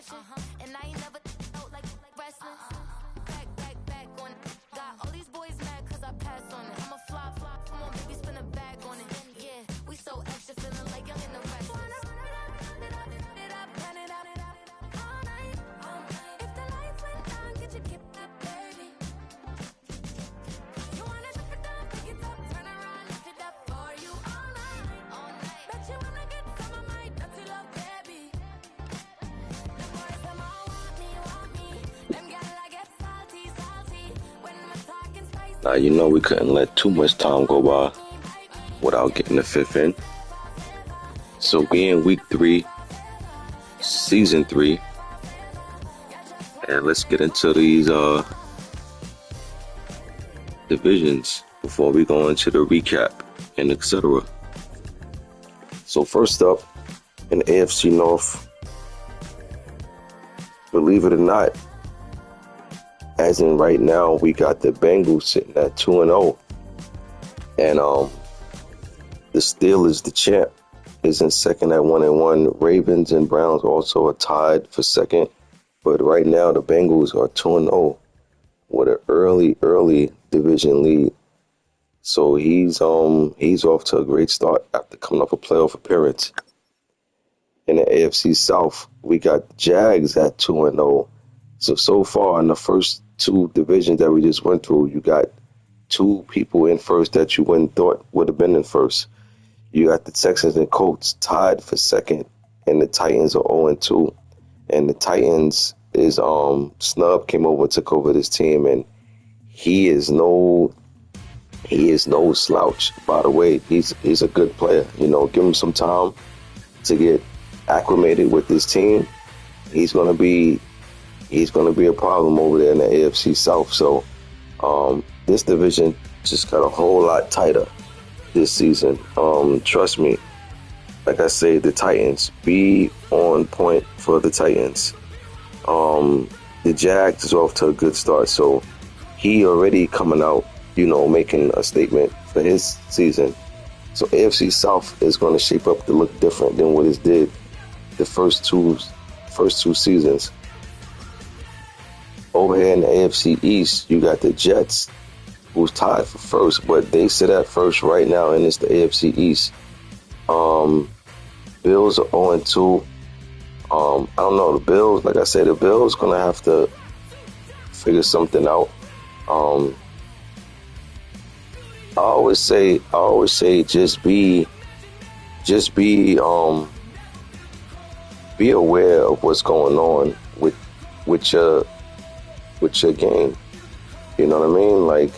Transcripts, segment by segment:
And I ain't never felt like wrestling. Back on it. Got all these boys mad cause I pass on it. I'm a flop, come on, baby, spin a bag on it. Yeah, we so extra, feeling like young in the rest. All night. If the lights went down, get your kip up, baby. You wanna drop it down, pick it up, turn around, lift it up for you all night. Bet you wanna get some of my dirty love, baby. The boys, them all want me. Them gal, I get salty. When we're talking spicy. Now, you know we couldn't let too much time go by without getting the fifth in. So we in week 3, season 3. And let's get into these divisions before we go into the recap and etc. So first up in the AFC North, believe it or not, as in right now, we got the Bengals sitting at 2-0, and the Steelers, the champ, is in second at 1-1. Ravens and Browns also are tied for second, but right now the Bengals are 2-0 with an early division lead. So he's off to a great start after coming off a playoff appearance. In the AFC South, we got the Jags at 2-0. So far in the first 2 divisions that we just went through, you got 2 people in first that you wouldn't thought would have been in first. You got the Texans and Colts tied for second, and the Titans are 0-2. And the Titans is Snub came over, took over this team, and he is no slouch. By the way, he's a good player. You know, give him some time to get acclimated with this team. He's gonna be a problem over there in the AFC South. So this division just got a whole lot tighter this season. Trust me. Like I say, the Titans, be on point for the Titans. The Jags is off to a good start. So he already coming out, you know, making a statement for his season. So AFC South is going to shape up to look different than what it did the first two seasons. Over here in the AFC East, you got the Jets, who's tied for first, but they sit at first right now, and it's the AFC East. Bills are 0-2. I don't know, the Bills, like I said, the Bills gonna have to figure something out. I always say just be aware of what's going on with your game. You know what I mean? Like,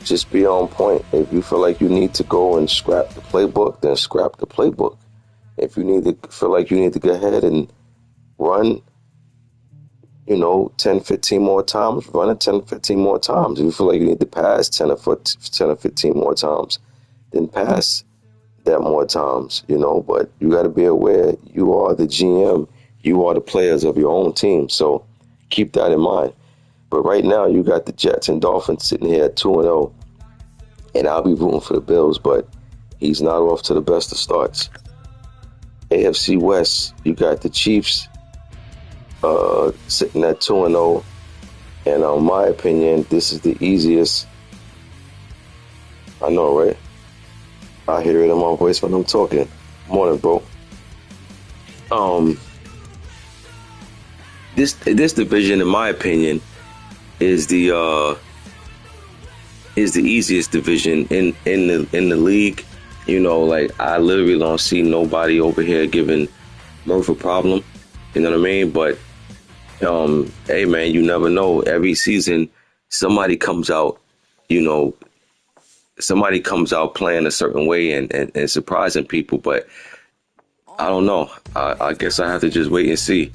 just be on point. If you feel like you need to go and scrap the playbook, then scrap the playbook. If you feel like you need to go ahead and run, 10, 15 more times, run it 10, 15 more times. If you feel like you need to pass 10 or 15 more times, then pass that more times, But you got to be aware, you are the GM. You are the players of your own team. So keep that in mind. But right now, you got the Jets and Dolphins sitting here at 2-0. And I'll be rooting for the Bills, but he's not off to the best of starts. AFC West, you got the Chiefs sitting at 2-0. And in my opinion, this is the easiest. I know, right? I hear it in my voice when I'm talking. Morning, bro. This division, in my opinion, is the easiest division in the league. I literally don't see nobody over here giving Murph a problem. You know what I mean? But hey man, you never know. Every season somebody comes out, playing a certain way and surprising people, but I don't know. I guess I have to just wait and see.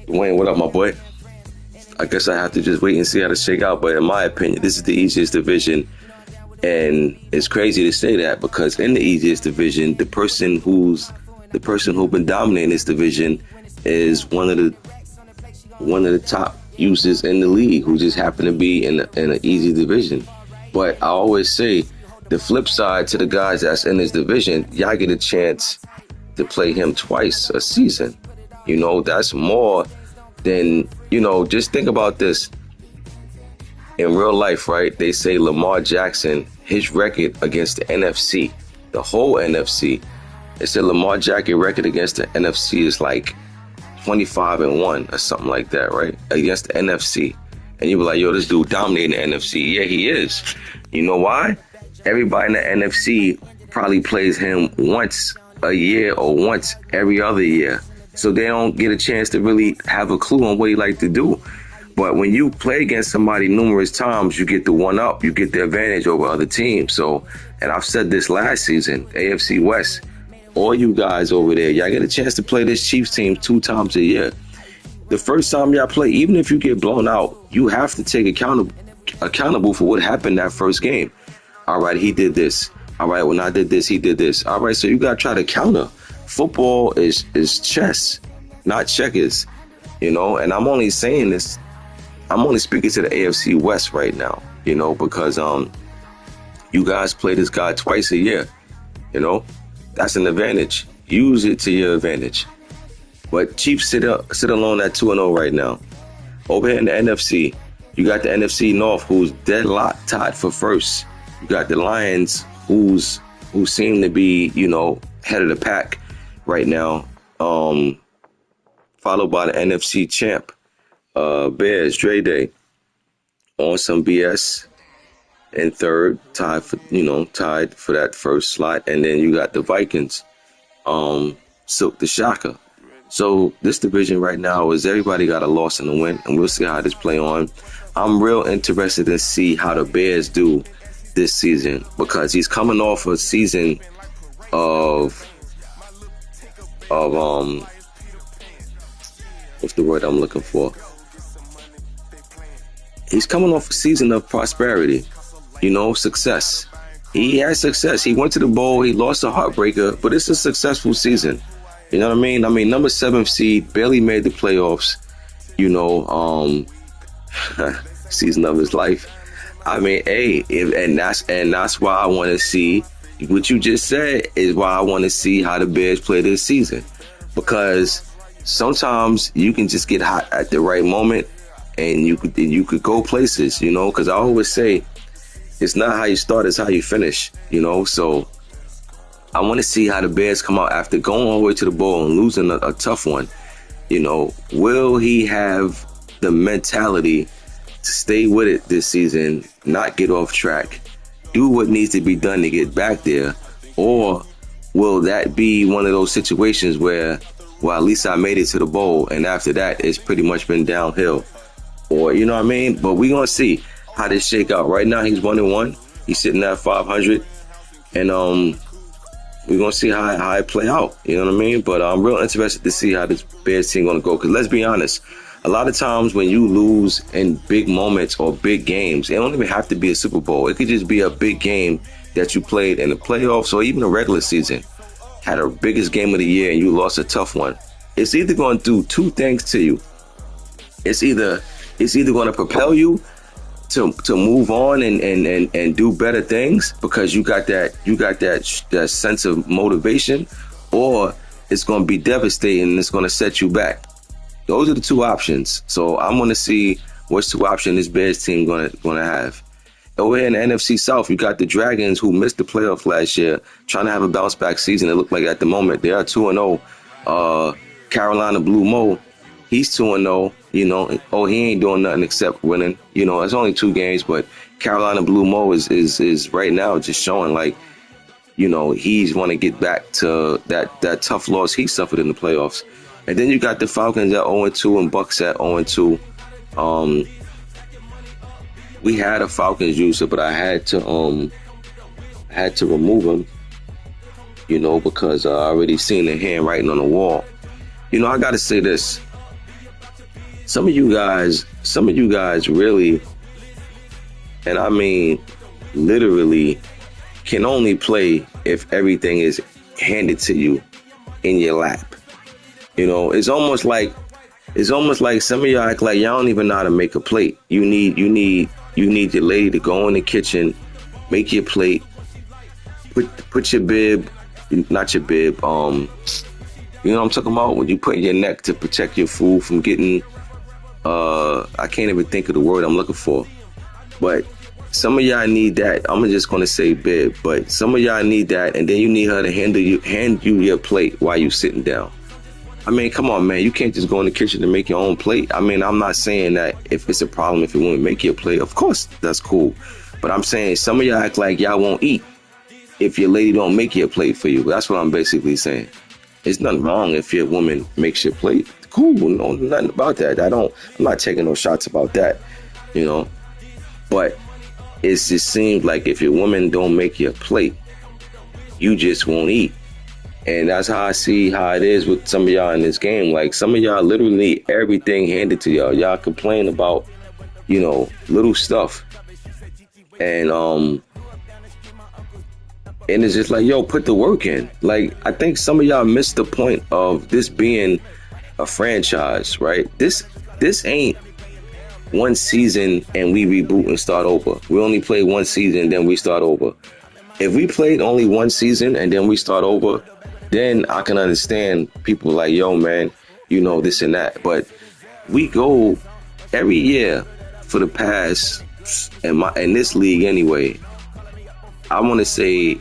Wayne, what up, my boy? I guess I have to just wait and see how to shake out. But in my opinion, this is the easiest division. And it's crazy to say that because in the easiest division, the person who's been dominating this division is one of the top users in the league who just happen to be in an easy division. But I always say the flip side to the guys that's in this division, y'all get a chance to play him twice a season. You know, that's more than, you know, just think about this. In real life, right? They say Lamar Jackson, his record against the NFC, the whole NFC, they said Lamar Jackson record against the NFC is like 25-1 or something like that, right? Against the NFC. And you were like, yo, this dude dominating the NFC. Yeah, he is. You know why? Everybody in the NFC probably plays him once a year or once every other year. So they don't get a chance to really have a clue on what he like to do. But when you play against somebody numerous times, you get the one up, you get the advantage over other teams. So, and I've said this last season, AFC West, all you guys over there, y'all get a chance to play this Chiefs team 2 times a year. The first time y'all play, even if you get blown out, you have to take accountable for what happened that first game. All right, he did this. All right, when I did this, he did this. All right, so you got to try to counter. Football is chess, not checkers, you know, and I'm only saying this, I'm only speaking to the AFC West right now, you know, because you guys play this guy twice a year, you know, that's an advantage. Use it to your advantage. But Chiefs sit alone at 2-0 right now. Over here in the NFC, you got the NFC North, who's deadlocked tied for first. You got the Lions, who seem to be, you know, head of the pack right now. Followed by the NFC champ, Bears, Dre Day, on some BS. In third, tied for that first slot. And then you got the Vikings, Silk the Shocker. So this division right now is everybody got a loss and a win, and we'll see how this play on. I'm real interested to see how the Bears do this season, because he's coming off a season of what's the word I'm looking for? He's coming off a season of prosperity, you know, success. He had success. He went to the bowl. He lost a heartbreaker, but it's a successful season. You know what I mean? I mean, number 7 seed, barely made the playoffs, you know, season of his life. I mean, hey, and that's why I want to see what you just said is why I want to see how the Bears play this season, because sometimes you can just get hot at the right moment, and you could go places, you know, because I always say it's not how you start, it's how you finish, you know. So I want to see how the Bears come out after going all the way to the bowl and losing a tough one. You know, will he have the mentality to stay with it this season, not get off track, do what needs to be done to get back there? Or will that be one of those situations where, well, at least I made it to the bowl, and after that, it's pretty much been downhill? Or, you know what I mean? But we're going to see how this shake out. Right now, he's 1-1. He's sitting at 500. And we're going to see how it play out. You know what I mean? But I'm real interested to see how this Bears team going to go. Because let's be honest, a lot of times when you lose in big moments or big games, it don't even have to be a Super Bowl. It could just be a big game that you played in the playoffs or even a regular season. Had a biggest game of the year and you lost a tough one. It's either going to do 2 things to you. It's either going to propel you to move on and do better things because you got that sense of motivation, or it's going to be devastating and it's going to set you back. Those are the 2 options. So I'm going to see which 2 options this Bears team going to have. Over here in the NFC South, you got the Dragons, who missed the playoff last year, trying to have a bounce back season. It looked like at the moment they are 2-0. Carolina Blue Mo, he's 2-0. You know, he ain't doing nothing except winning. You know, it's only 2 games, but Carolina Blue Mo is right now just showing like, you know, he's want to get back to that tough loss he suffered in the playoffs. And then you got the Falcons at 0-2 and Bucks at 0-2. We had a Falcons user, but I had to remove him, you know, because I already seen the handwriting on the wall. You know, I got to say this. Some of you guys really, and I mean literally, can only play if everything is handed to you in your lap. You know, it's almost like some of y'all act like y'all don't even know how to make a plate. You need your lady to go in the kitchen, make your plate, put your bib, not your bib, You know what I'm talking about? When you put in your neck to protect your food from getting, I can't even think of the word I'm looking for. But some of y'all need that. I'm just gonna say bib, but some of y'all need that, and then you need her to hand you your plate while you sitting down. I mean, come on, man. You can't just go in the kitchen and make your own plate. I mean, I'm not saying that if it's a problem if you won't make your plate. Of course, that's cool. But I'm saying some of y'all act like y'all won't eat if your lady don't make your plate for you. That's what I'm basically saying. There's nothing wrong if your woman makes your plate. Cool, no, nothing about that. I'm not taking no shots about that, you know. But it just seems like if your woman don't make your plate, you just won't eat. And that's how I see how it is with some of y'all in this game. Like, some of y'all literally need everything handed to y'all. Y'all complain about, you know, little stuff. And it's just like, yo, put the work in. Like, I think some of y'all missed the point of this being a franchise, right? This ain't one season and we reboot and start over. We only play one season, then we start over. If we played only one season and then we start over, then I can understand people like, yo, man, you know, this and that. But we go every year for the past, in this league anyway, I want to say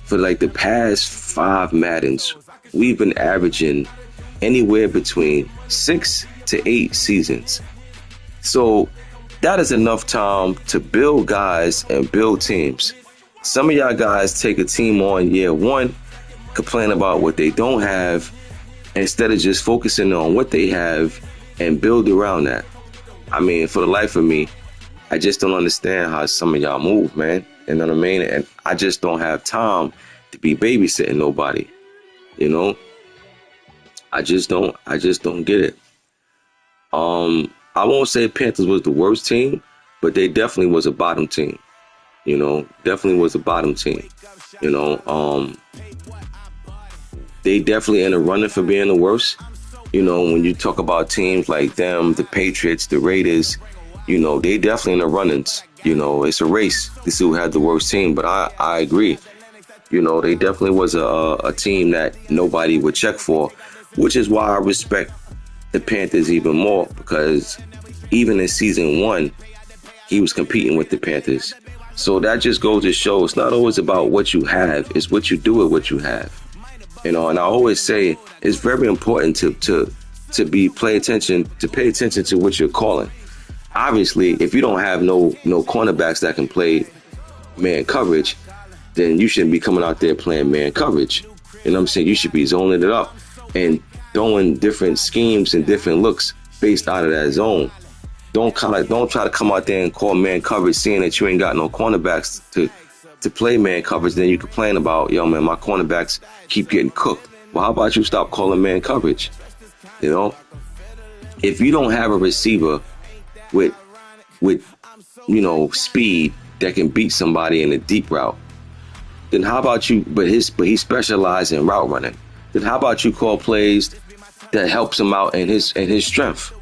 for like the past 5 Maddens, we've been averaging anywhere between 6 to 8 seasons. So that is enough time to build guys and build teams. Some of y'all guys take a team on year 1, complain about what they don't have, instead of just focusing on what they have and build around that. I mean, for the life of me, I just don't understand how some of y'all move, man. You know what I mean? And I just don't have time to be babysitting nobody. You know? I just don't get it. I won't say Panthers was the worst team, but they definitely was a bottom team. You know, definitely was a bottom team. You know, they definitely in the running for being the worst. You know, when you talk about teams like them, the Patriots, the Raiders, you know, they definitely in the runnings. You know, it's a race to see who had the worst team, but I agree. You know, they definitely was a team that nobody would check for, which is why I respect the Panthers even more, because even in season 1, he was competing with the Panthers. So that just goes to show it's not always about what you have, it's what you do with what you have. You know, and I always say it's very important to pay attention to what you're calling. Obviously, if you don't have no cornerbacks that can play man coverage, then you shouldn't be coming out there playing man coverage. You know what I'm saying? You should be zoning it up and throwing different schemes and different looks based out of that zone. Don't try to come out there and call man coverage, seeing that you ain't got no cornerbacks to play man coverage. Then you complain about, yo, man, my cornerbacks keep getting cooked. Well, how about you stop calling man coverage? You know, if you don't have a receiver with you know, speed that can beat somebody in a deep route, then how about you? But he specializes in route running. Then how about you call plays that helps him out in his strength?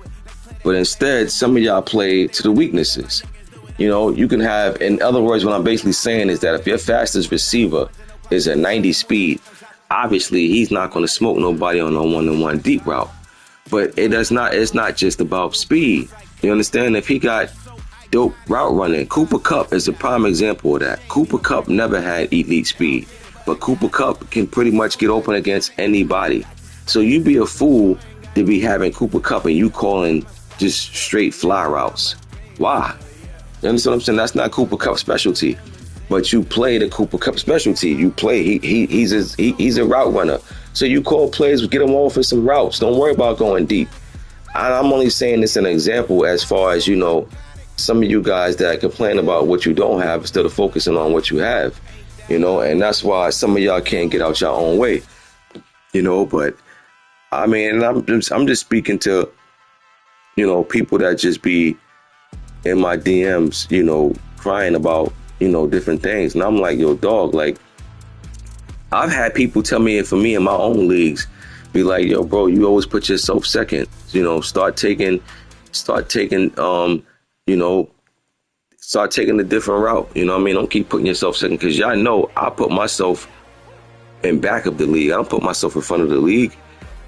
But instead, some of y'all play to the weaknesses. You know, you can have, in other words, what I'm basically saying is that if your fastest receiver is a 90 speed, obviously he's not going to smoke nobody on a 1-on-1 deep route. But it's not just about speed. You understand? If he got dope route running, Cooper Kupp is a prime example of that. Cooper Kupp never had elite speed, but Cooper Kupp can pretty much get open against anybody. So you'd be a fool to be having Cooper Kupp and you calling just straight fly routes. Why? You understand what I'm saying? That's not Cooper Kupp's specialty. But you play the Cooper Kupp specialty. You play. He's a route runner. So you call plays, get him off for some routes. Don't worry about going deep. I'm only saying this as an example as far as, you know, some of you guys that complain about what you don't have instead of focusing on what you have. You know, and that's why some of y'all can't get out your own way. You know, but I mean, I'm just speaking to, you know, people that just be in my DMs, you know, crying about, you know, different things. And I'm like, yo, dog, like, I've had people tell me, for me in my own leagues, be like, yo, bro, you always put yourself second. You know, start taking, you know, start taking a different route. You know what I mean? Don't keep putting yourself second, because y'all know I put myself in back of the league. I don't put myself in front of the league.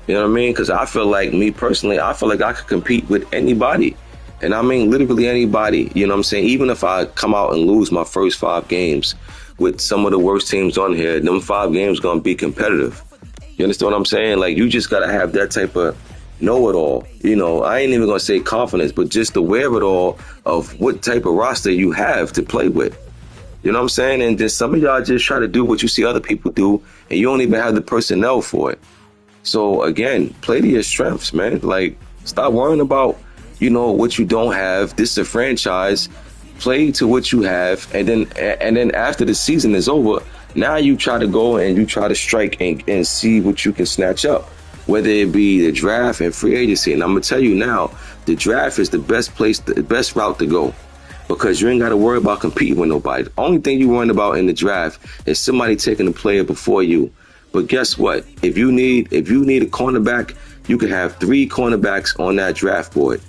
You know what I mean? Because I feel like, me personally, I feel like I could compete with anybody. And I mean literally anybody. You know what I'm saying? Even if I come out and lose my first 5 games with some of the worst teams on here, them 5 games going to be competitive. You understand what I'm saying? Like, you just got to have that type of know-it-all. You know, I ain't even going to say confidence, but just the wherewithal of what type of roster you have to play with. You know what I'm saying? And then some of y'all just try to do what you see other people do, and you don't even have the personnel for it. So again, play to your strengths, man. Like, stop worrying about, what you don't have. This is a franchise. Play to what you have, and then after the season is over, now you try to go and you try to strike and see what you can snatch up, whether it be the draft and free agency. And I'm gonna tell you now, the draft is the best route to go, because you ain't got to worry about competing with nobody. The only thing you're worrying about in the draft is somebody taking a player before you. But guess what? If you need a cornerback, you can have 3 cornerbacks on that draft board.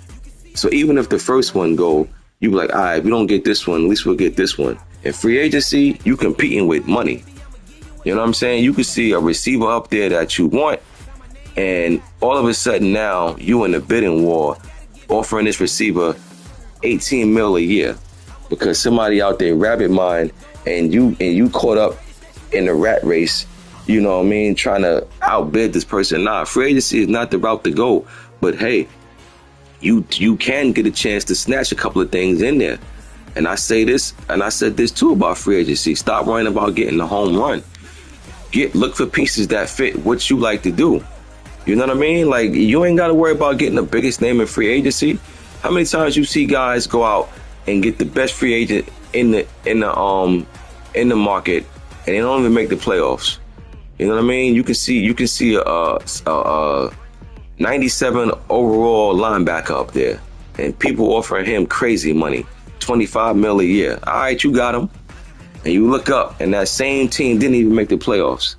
So even if the first one go, you be like, all right, we don't get this one, at least we'll get this one. In free agency, you competing with money. You know what I'm saying? You can see a receiver up there that you want, and all of a sudden now you in the bidding war, offering this receiver 18 mil a year because somebody out there rabbit mind, and you caught up in the rat race. You know what I mean? Trying to outbid this person. Nah, free agency is not the route to go. But hey, you can get a chance to snatch a couple of things in there. And I say this, and I said this too about free agency. Stop worrying about getting the home run. Look for pieces that fit what you like to do. You know what I mean? Like, you ain't got to worry about getting the biggest name in free agency. How many times you see guys go out and get the best free agent in the market, and they don't even make the playoffs? You know what I mean? You can see a 97 overall linebacker up there, and people offering him crazy money, 25 mil a year. All right, you got him, and you look up, and that same team didn't even make the playoffs.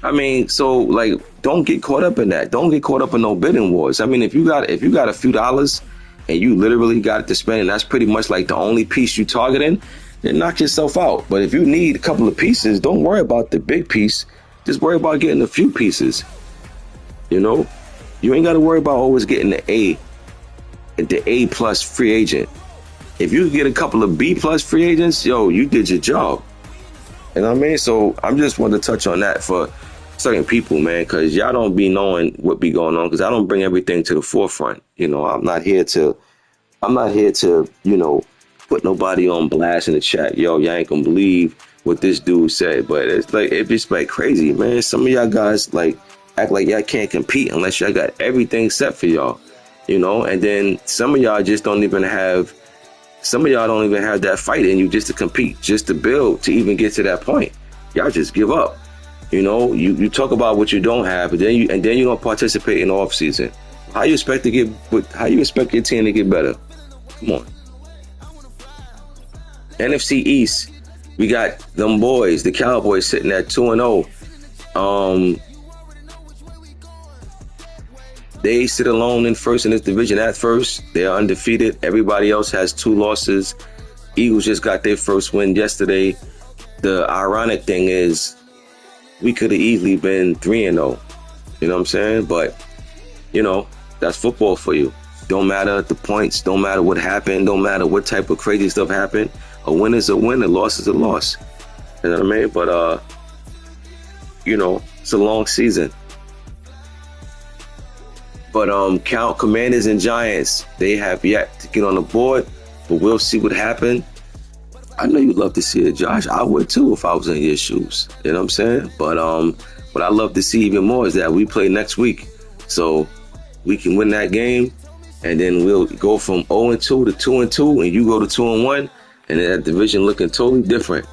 I mean, so like, don't get caught up in that. Don't get caught up in no bidding wars. I mean, if you got a few dollars and you literally got it to spend, and that's pretty much like the only piece you targeting, then knock yourself out. But if you need a couple of pieces, don't worry about the big piece. Just worry about getting a few pieces. You know, you ain't got to worry about always getting the A plus free agent. If you get a couple of B plus free agents, yo, you did your job. You know what I mean? So I'm just wanting to touch on that for certain people, man, because y'all don't be knowing what be going on, because I don't bring everything to the forefront. You know, I'm not here to, put nobody on blast in the chat. Yo, y'all ain't gonna believe what this dude said. But it's just like crazy, man. Some of y'all guys like act like y'all can't compete unless y'all got everything set for y'all, and then some of y'all don't even have that fight in you just to compete, just to build, to even get to that point. Y'all just give up. You talk about what you don't have, but then you don't participate in the off season. How you expect your team to get better? Come on. NFC East, we got them boys, the Cowboys, sitting at 2-0. They sit alone in first in this division at first. They are undefeated. Everybody else has 2 losses. Eagles just got their first win yesterday. The ironic thing is, we could have easily been 3-0. You know what I'm saying? But, that's football for you. Don't matter the points. Don't matter what happened. Don't matter what type of crazy stuff happened. A win is a win. A loss is a loss. You know what I mean? But, it's a long season. But Commanders and Giants, they have yet to get on the board. But we'll see what happens. I know you'd love to see it, Josh. I would too if I was in your shoes. You know what I'm saying? But what I love to see even more is that we play next week. So we can win that game, and then we'll go from 0-2 to 2-2, and you go to 2-1, and that division looking totally different.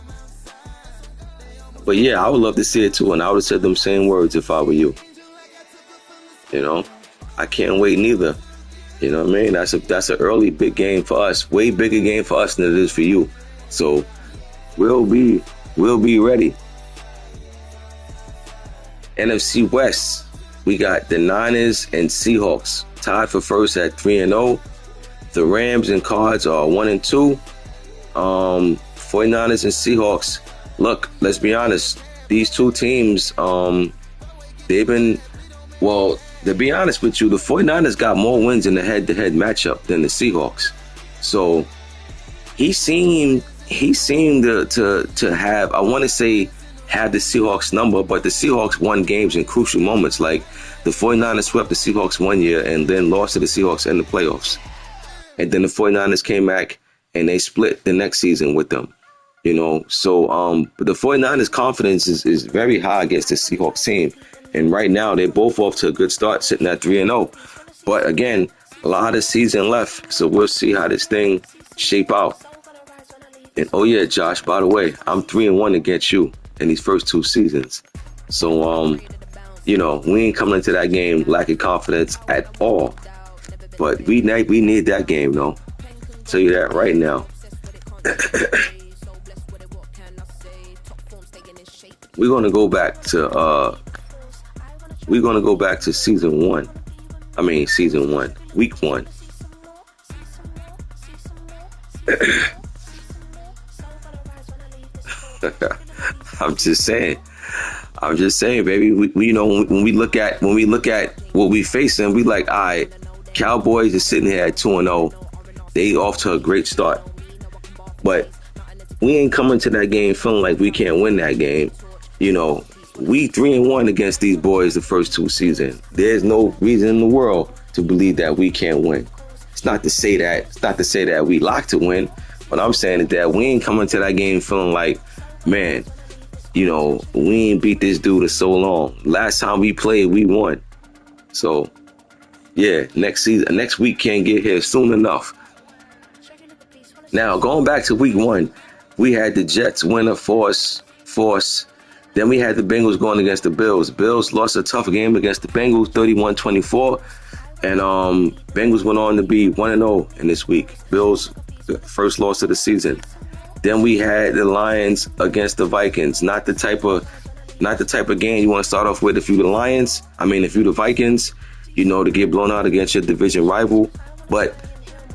But yeah, I would love to see it too, and I would have said them same words if I were you. I can't wait neither. You know what I mean? That's an early big game for us, way bigger game for us than it is for you. So we'll be ready. NFC West, we got the Niners and Seahawks tied for first at 3-0. The Rams and Cards are 1-2. 49ers and Seahawks. Look, let's be honest. These two teams, they've been Well, to be honest with you, the 49ers got more wins in the head-to-head matchup than the Seahawks. So he seemed to have, I want to say, have the Seahawks number, but the Seahawks won games in crucial moments. Like the 49ers swept the Seahawks one year and then lost to the Seahawks in the playoffs. And then the 49ers came back and they split the next season with them. So but the 49ers confidence is very high against the Seahawks team. And right now they're both off to a good start, sitting at 3-0. But again, a lot of season left, so we'll see how this thing shape out. And oh yeah, Josh, by the way, I'm 3-1 against you in these first two seasons. So we ain't coming into that game lacking confidence at all. But we need that game, though. Tell you that right now. We're gonna go back to season one. I mean season 1, week 1. I'm just saying, baby. When we look at what we facing, we like, all right, Cowboys is sitting here at 2-0. They off to a great start, but we ain't coming to that game feeling like we can't win that game. We 3-1 against these boys the first two seasons. There's no reason in the world to believe that we can't win. It's not to say that we lock to win. What I'm saying is that we ain't coming to that game feeling like, man, we ain't beat this dude in so long. Last time we played, we won. So, yeah, next week can't get here soon enough. Now, going back to week 1, we had the Jets win a force. Then we had the Bengals going against the Bills. Bills lost a tough game against the Bengals, 31-24. And Bengals went on to be 1-0 in this week. Bills, first loss of the season. Then we had the Lions against the Vikings. Not the type of game you want to start off with if you're the Lions. If you're the Vikings, to get blown out against your division rival. But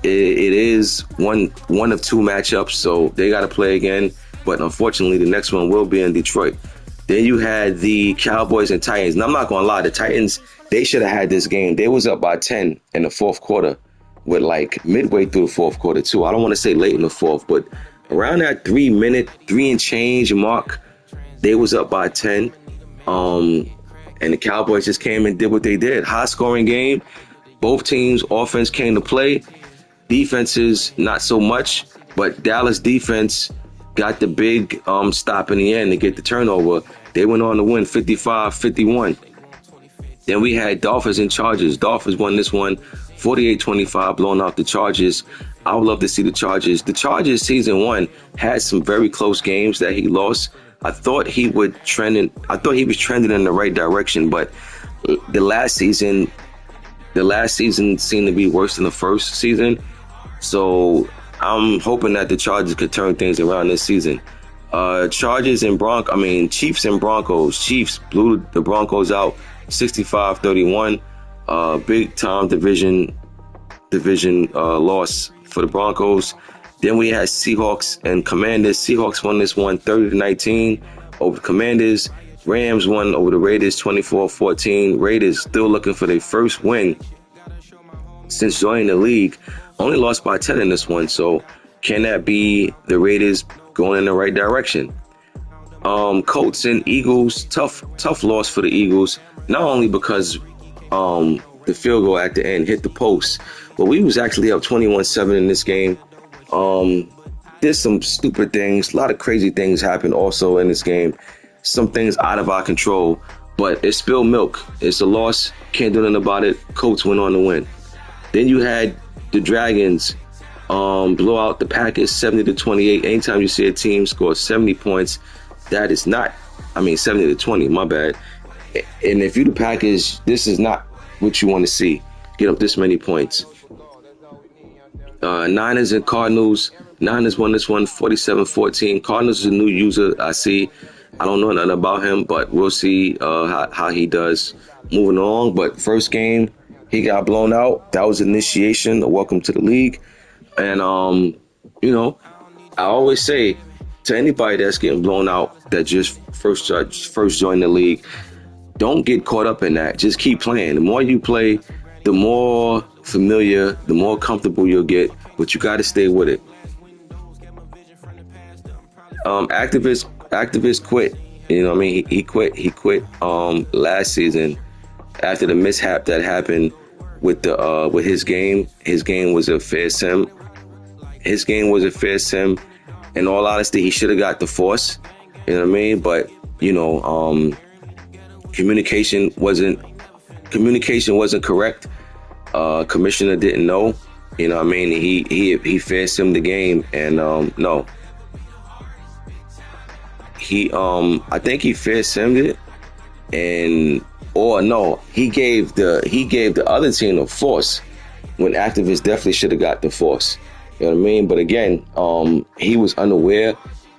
it is one of two matchups, so they got to play again. But unfortunately, the next one will be in Detroit. Then you had the Cowboys and Titans. And I'm not going to lie, the Titans, they should have had this game. They was up by 10 in the fourth quarter with like midway through the fourth quarter too. I don't want to say late in the fourth, but around that 3 and change mark, they was up by 10. And the Cowboys just came and did what they did. High scoring game. Both teams' offense came to play. Defenses, not so much. But Dallas defense got the big stop in the end to get the turnover. They went on to win 55-51. Then we had Dolphins and Chargers. Dolphins won this one 48-25, blowing out the Chargers. I would love to see the Chargers. The Chargers season 1 had some very close games that he lost. I thought he was trending in the right direction, but the last season seemed to be worse than the first season. So I'm hoping that the Chargers could turn things around this season. Chiefs and Broncos. Chiefs blew the Broncos out 65-31. Big time division loss for the Broncos. Then we had Seahawks and Commanders. Seahawks won this one 30-19 over the Commanders. Rams won over the Raiders 24-14. Raiders still looking for their first win since joining the league. Only lost by 10 in this one, so can that be the Raiders going in the right direction? Colts and Eagles, tough loss for the Eagles, not only because the field goal at the end hit the post, but we was actually up 21-7 in this game. There's some stupid things, a lot of crazy things happened also in this game. Some things out of our control, but it's spilled milk. It's a loss, can't do nothing about it. Colts went on to win. Then you had the Dragons blow out the Packers 70-28. Anytime you see a team score 70 points, that is not, 70-20, my bad. And if you're the Packers, this is not what you want to see. Get up this many points. Niners and Cardinals. Niners won this one 47-14. Cardinals is a new user, I see. I don't know nothing about him, but we'll see how he does moving along. But first game, he got blown out. That was initiation, a welcome to the league. And, I always say to anybody that's getting blown out that just first joined the league, don't get caught up in that. Just keep playing. The more you play, the more familiar, the more comfortable you'll get, but you got to stay with it. Activist quit. You know what I mean? He quit last season after the mishap that happened with his game. His game was a fair sim. In all honesty, he should have got the force. You know what I mean? But, you know, communication wasn't correct. Commissioner didn't know. You know what I mean? He fair simmed the game, and no. I think he fair simmed it, he gave the other team the force when Activist definitely should have got the force. You know what I mean? But again, he was unaware.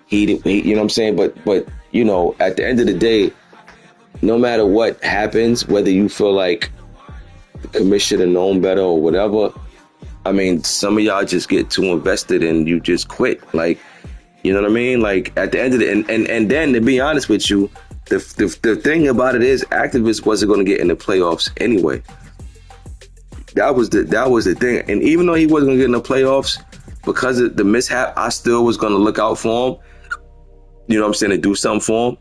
He you know what I'm saying? But you know, at the end of the day, no matter what happens, whether you feel like the commission should have known better or whatever, I mean, some of y'all just get too invested and you just quit. Like, you know what I mean? Like, at the end of the and then to be honest with you, the thing about it is Activist wasn't going to get in the playoffs anyway. That was the thing. And even though he wasn't going to get in the playoffs because of the mishap, I still was going to look out for him. You know what I'm saying? To do something for him.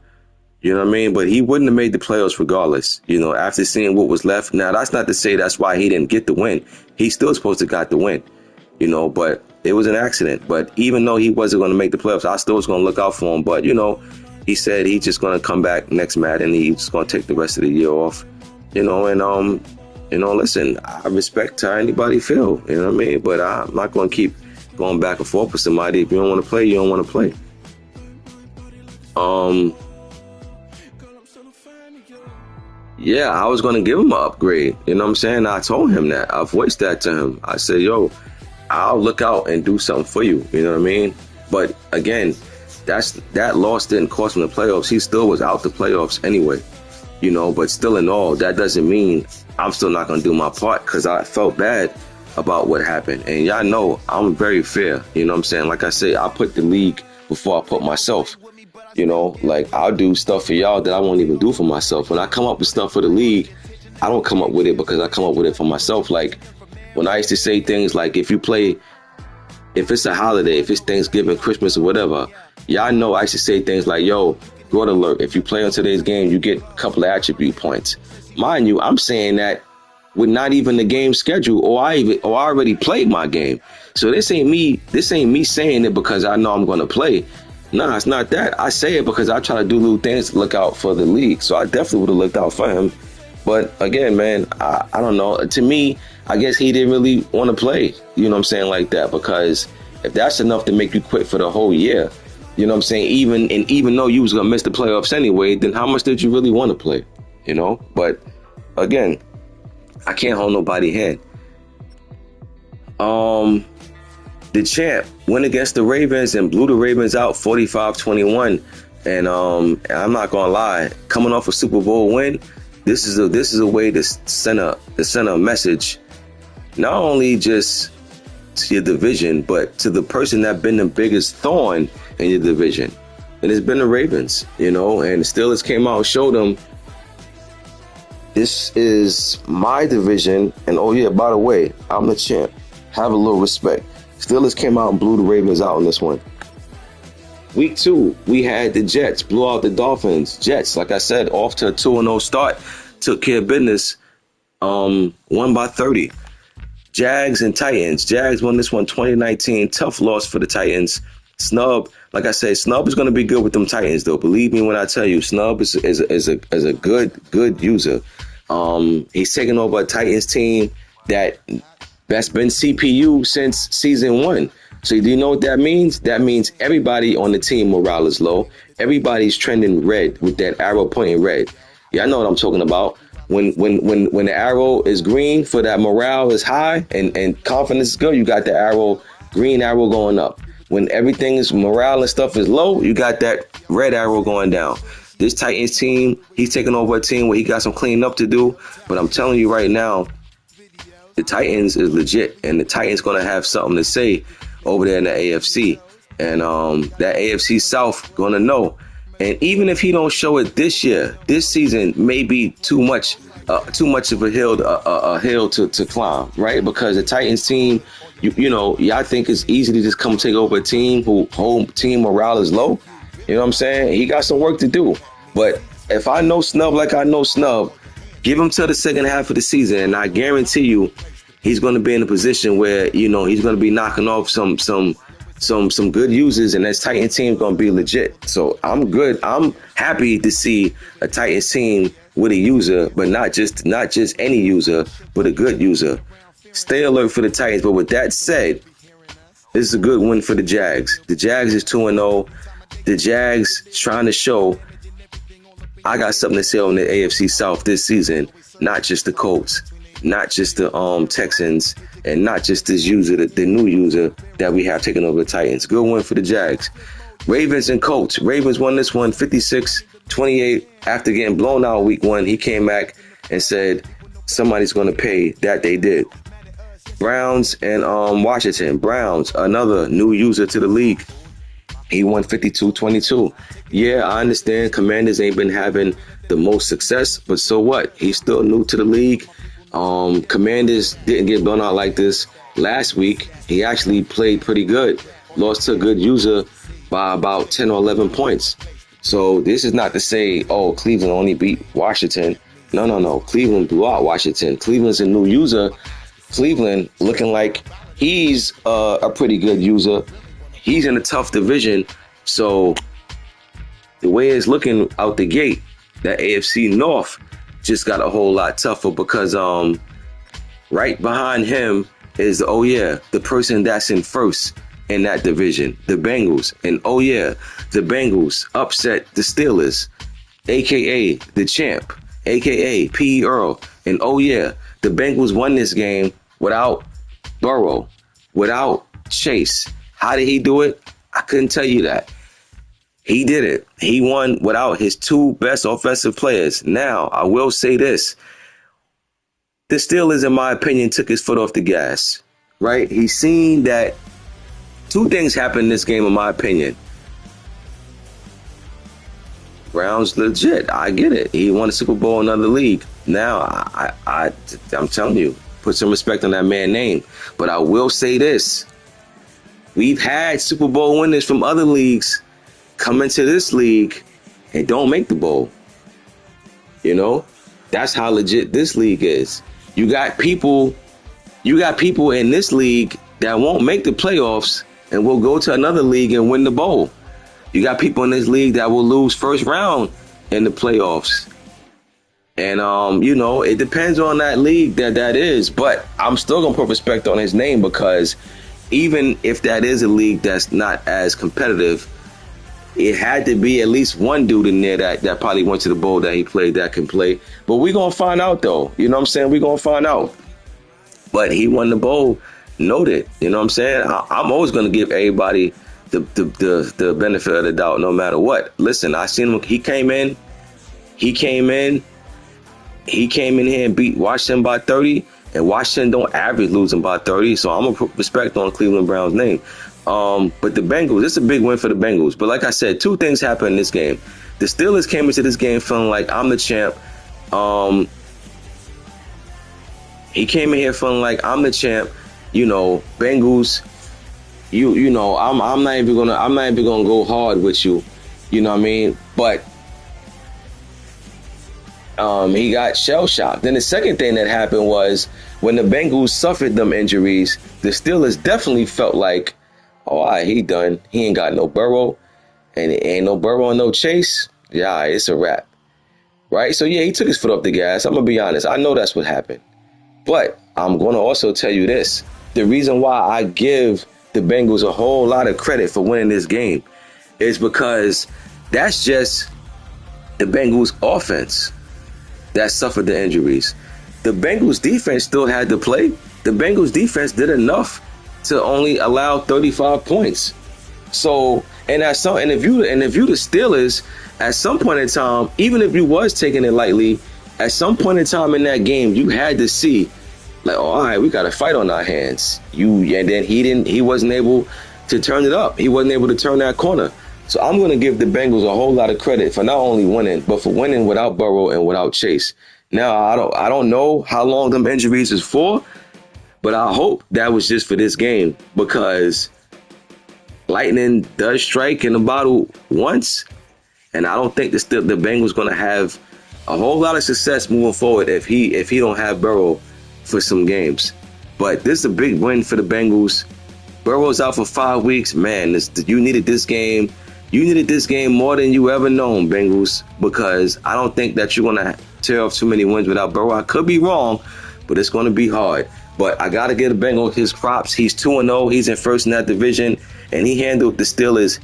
You know what I mean? But he wouldn't have made the playoffs regardless, you know, after seeing what was left. Now, that's not to say that's why he didn't get the win. He's still supposed to got the win, you know, but it was an accident. But even though he wasn't going to make the playoffs, I still was going to look out for him. But, you know, he said he's just going to come back next match and he's just going to take the rest of the year off, you know, and, you know, listen, I respect how anybody feel, you know what I mean? But I'm not going to keep going back and forth with somebody. If you don't want to play, you don't want to play. Yeah, I was going to give him an upgrade. You know what I'm saying? I told him that. I voiced that to him. I said, yo, I'll look out and do something for you. You know what I mean? But again, that loss didn't cost him the playoffs. He still was out the playoffs anyway. You know, but still in all, that doesn't mean I'm still not going to do my part because I felt bad about what happened. And y'all know I'm very fair. You know what I'm saying? Like I say, I put the league before I put myself. You know, like I'll do stuff for y'all that I won't even do for myself. When I come up with stuff for the league, I don't come up with it because I come up with it for myself. Like when I used to say things like if it's a holiday, if it's Thanksgiving, Christmas or whatever, y'all know I used to say things like, yo, God alert, if you play on today's game, you get a couple of attribute points. Mind you, I'm saying that with not even the game schedule or I already played my game. So this ain't me saying it because I know I'm going to play. No, it's not that. I say it because I try to do little things to look out for the league. So I definitely would have looked out for him. But again, man, I don't know. To me, I guess he didn't really want to play. You know what I'm saying? Like that. Because if that's enough to make you quit for the whole year, you know what I'm saying? Even though you was going to miss the playoffs anyway, then how much did you really want to play? You know? But again, I can't hold nobody hand. The champ went against the Ravens and blew the Ravens out 45-21. And I'm not gonna lie, coming off a Super Bowl win, this is a way to send a message, not only just to your division, but to the person that been the biggest thorn in your division. And it's been the Ravens, you know, and the Steelers came out and showed them this is my division. And oh yeah, by the way, I'm the champ. Have a little respect. Steelers came out and blew the Ravens out in this one. Week 2, we had the Jets blew out the Dolphins. Jets, like I said, off to a 2-0 start, took care of business, won by 30. Jags and Titans. Jags won this one 2019. Tough loss for the Titans. Snub, like I said, Snub is going to be good with them Titans, though. Believe me when I tell you, Snub is a good user. He's taking over a Titans team that's been CPU since season 1. So do you know what that means? That means everybody on the team morale is low. Everybody's trending red with that arrow pointing red. Yeah, I know what I'm talking about. When the arrow is green for that morale is high and confidence is good, you got the green arrow going up. When everything is morale and stuff is low, you got that red arrow going down. This Titans team, he's taking over a team where he got some cleaning up to do. But I'm telling you right now, the Titans is legit, and the Titans going to have something to say over there in the AFC. And that AFC South going to know And even if he don't show it this year, this season may be too much of a hill to climb, right? Because the Titans team, y'all think it's easy to just come take over a team who whole team morale is low. You know what I'm saying? He got some work to do. But if I know Snub like I know Snub, give him till the second half of the season, and I guarantee you, he's going to be in a position where he's going to be knocking off some good users, and that Titan team going to be legit. So I'm good. I'm happy to see a Titans team with a user, but not just any user, but a good user. Stay alert for the Titans. But with that said, this is a good win for the Jags. The Jags is 2-0. The Jags trying to show I got something to say on the AFC South this season, not just the Colts, not just the Texans, and not just this user, the new user that we have taken over the Titans. Good win for the Jags. Ravens and Colts. Ravens won this one 56-28 after getting blown out week 1. He came back and said somebody's going to pay that they did. Browns and Washington. Browns, another new user to the league. He won 52-22. Yeah, I understand Commanders ain't been having the most success, but so what? He's still new to the league. Commanders didn't get blown out like this last week. He actually played pretty good. Lost to a good user by about 10 or 11 points. So this is not to say, Cleveland only beat Washington. No. Cleveland blew out Washington. Cleveland's a new user. Cleveland looking like he's a pretty good user. He's in a tough division. So the way it's looking out the gate, that AFC North just got a whole lot tougher because right behind him is the person that's in first in that division, the Bengals. And the Bengals upset the Steelers, aka the champ, aka P. Earl. And the Bengals won this game without Burrow, without Chase. How did he do it? I couldn't tell you that. He did it. He won without his two best offensive players. Now, I will say this. The Steelers, in my opinion, took his foot off the gas, right? He's seen that two things happened in this game, in my opinion. Brown's legit. I get it. He won a Super Bowl in another league. Now, I'm telling you, put some respect on that man's name. But I will say this. We've had Super Bowl winners from other leagues come into this league and don't make the bowl. That's how legit this league is. You got people in this league that won't make the playoffs and will go to another league and win the bowl. You got people in this league that will lose first round in the playoffs. And, it depends on that league that is. But I'm still going to put respect on his name because even if that is a league that's not as competitive, it had to be at least one dude in there that probably went to the bowl that he played that can play. But we're going to find out, though. You know what I'm saying? We're going to find out. But he won the bowl, noted. You know what I'm saying? I'm always going to give everybody the benefit of the doubt no matter what. Listen, I seen him. He came in here and beat Washington by 30. And Washington don't average losing by 30, so I'm going to put respect on Cleveland Browns' name. But the Bengals, it's a big win for the Bengals. But like I said, two things happened in this game. The Steelers came into this game feeling like I'm the champ. He came in here feeling like I'm the champ. Bengals, I'm not even gonna go hard with you. You know what I mean? But he got shell-shocked. Then the second thing that happened was when the Bengals suffered them injuries, the Steelers definitely felt like, all right, he done. He ain't got no Burrow, and it ain't no Burrow and no Chase. Yeah, it's a wrap. Right? So, yeah, he took his foot off the gas. I'm going to be honest. I know that's what happened. But I'm going to also tell you this. The reason why I give the Bengals a whole lot of credit for winning this game is because that's just the Bengals offense that suffered the injuries. The Bengals defense still had to play. The Bengals defense did enough to only allow 35 points. So, and if you the Steelers, at some point in time, even if you was taking it lightly, at some point in time in that game, you had to see, like, oh, all right, we got a fight on our hands. And then he wasn't able to turn it up. He wasn't able to turn that corner. So I'm going to give the Bengals a whole lot of credit for not only winning, but for winning without Burrow and without Chase. Now, I don't know how long them injuries is for, but I hope that was just for this game, because lightning does strike in the bottle once, and I don't think the Bengals going to have a whole lot of success moving forward if he don't have Burrow for some games. But this is a big win for the Bengals. Burrow's out for 5 weeks. Man, you needed this game. You needed this game more than you ever known, Bengals, because I don't think that you're going to tear off too many wins without Burrow. I could be wrong, but it's going to be hard. But I got to give the Bengals his props. He's 2-0. He's in first in that division, and he handled the Steelers,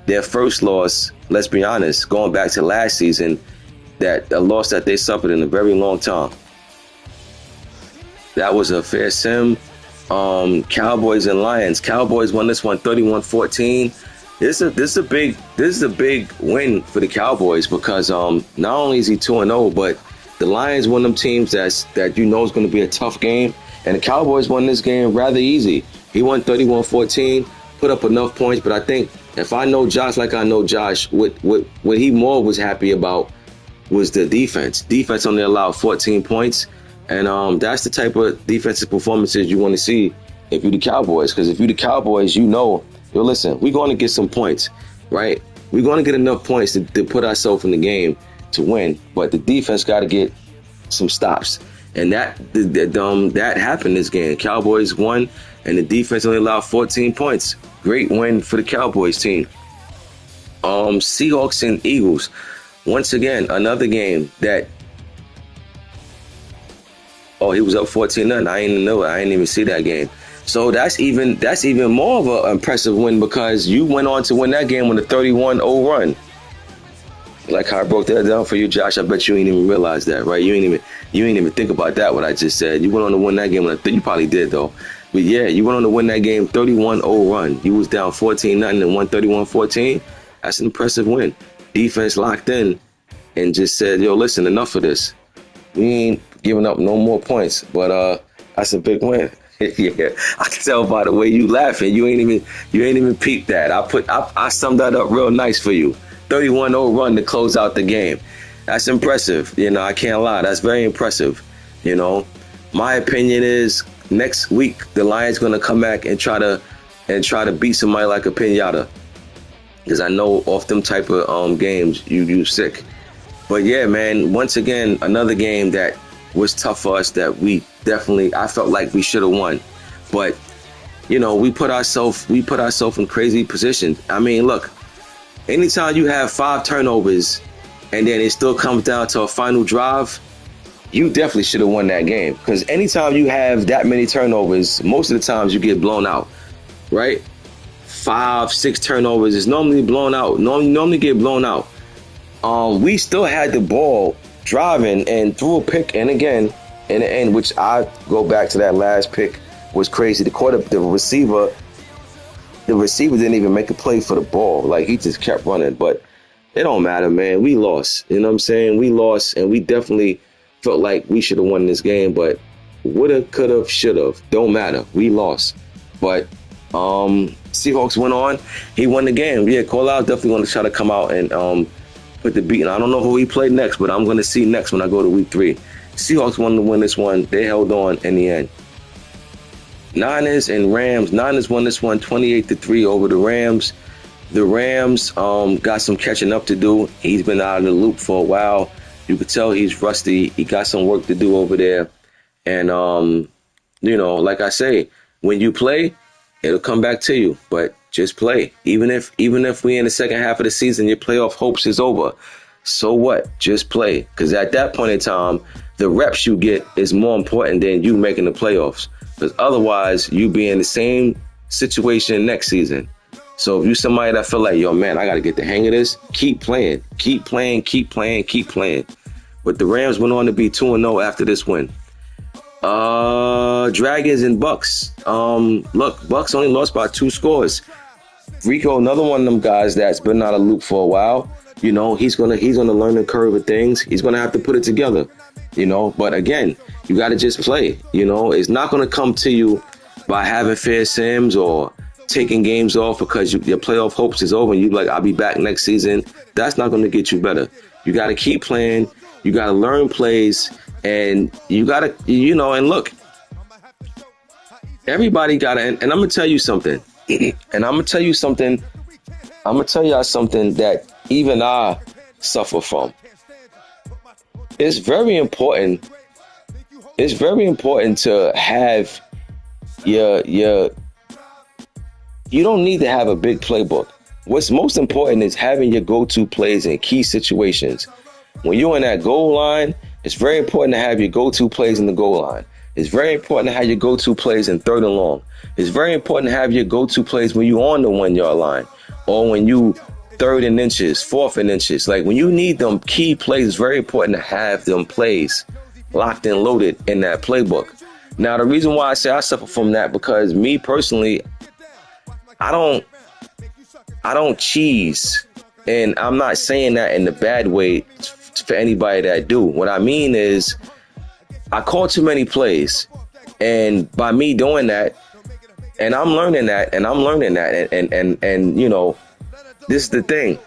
their first loss, let's be honest, going back to last season, that a loss that they suffered in a very long time. That was a fair sim. Cowboys and Lions. Cowboys won this one 31-14. This is a big win for the Cowboys, because not only is he 2-0, but the Lions one of them teams that you know is going to be a tough game, and the Cowboys won this game rather easy. He won 31-14, put up enough points, but I think if I know Josh like I know Josh, what he more was happy about was the defense. Defense only allowed 14 points, and that's the type of defensive performances you want to see if you're the Cowboys, because if you're the Cowboys, you know, yo, listen, we're going to get some points, right? We're going to get enough points to put ourselves in the game to win, but the defense got to get some stops. And that happened this game. Cowboys won, and the defense only allowed 14 points. Great win for the Cowboys team. Seahawks and Eagles. Once again, another game that, oh, he was up 14-0. I didn't know it. I didn't even see that game. So that's even more of an impressive win, because you went on to win that game with a 31-0 run. Like how I broke that down for you, Josh. I bet you ain't even realize that, right? You ain't even think about that, what I just said. You went on to win that game you probably did though. But yeah, you went on to win that game 31-0 run. You was down 14-0 and won 31-14. That's an impressive win. Defense locked in and just said, yo, listen, enough of this. We ain't giving up no more points. But that's a big win. Yeah, I can tell by the way you laughing. You ain't even peeped that. I summed that up real nice for you. 31-0 run to close out the game. That's impressive. You know, I can't lie. That's very impressive. You know, my opinion is next week the Lions gonna come back and try to beat somebody like a pinata, because I know off them type of games you sick. But yeah, man, once again another game that was tough for us that I felt like we should have won. But you know, we put ourselves in crazy positions. I mean, look, anytime you have 5 turnovers and then it still comes down to a final drive, you definitely should have won that game. Because anytime you have that many turnovers, most of the times you get blown out, right? 5, 6 turnovers is normally blown out. Normally get blown out. We still had the ball driving and threw a pick, and again in the end, which I go back to that last pick was crazy. The receiver didn't even make a play for the ball. Like, he just kept running. But it don't matter, man. We lost. You know what I'm saying? We lost, and we definitely felt like we should have won this game. But woulda, coulda, shoulda. Don't matter. We lost. But Seahawks went on. He won the game. Yeah, Cole out definitely going to try to come out and put the beat. And I don't know who he played next, but I'm going to see next when I go to week 3. Seahawks wanted to win this one. They held on in the end. Niners and Rams. Niners won this one 28-3 over the Rams. The Rams got some catching up to do. He's been out of the loop for a while. You could tell he's rusty. He got some work to do over there. And, you know, like I say, when you play, it'll come back to you. But just play. Even if we in the second half of the season, your playoff hopes is over. So what? Just play. Because at that point in time, the reps you get is more important than you making the playoffs. Because otherwise, you be in the same situation next season. So if you're somebody that feel like, yo, man, I got to get the hang of this, keep playing. Keep playing, keep playing, keep playing. But the Rams went on to be 2-0 after this win. Dragons and Bucks. Look, Bucks only lost by 2 scores. Rico, another one of them guys that's been out of loop for a while. You know, he's gonna learn the curve of things. He's gonna have to put it together. You know, but again, you got to just play. You know, it's not gonna come to you by having fair sims or taking games off because your playoff hopes is over and you like, I'll be back next season. That's not going to get you better. You got to keep playing. You got to learn plays, and you got to, and look, everybody got to, and I'm going to tell you something, and I'm going to tell you something. I'm going to tell y'all something that even I suffer from. It's very important. It's very important to have you don't need to have a big playbook. What's most important is having your go-to plays in key situations. When you're in that goal line, it's very important to have your go-to plays in the goal line. It's very important to have your go-to plays in 3rd and long. It's very important to have your go-to plays when you're on the 1-yard line or when you 3rd and inches, 4th and inches. Like when you need them key plays, it's very important to have them plays locked and loaded in that playbook. Now, the reason why I say I suffer from that, because me personally, I don't cheese, and I'm not saying that in the bad way for anybody that do. What I mean is I call too many plays, and by me doing that, and I'm learning that, and this is the thing.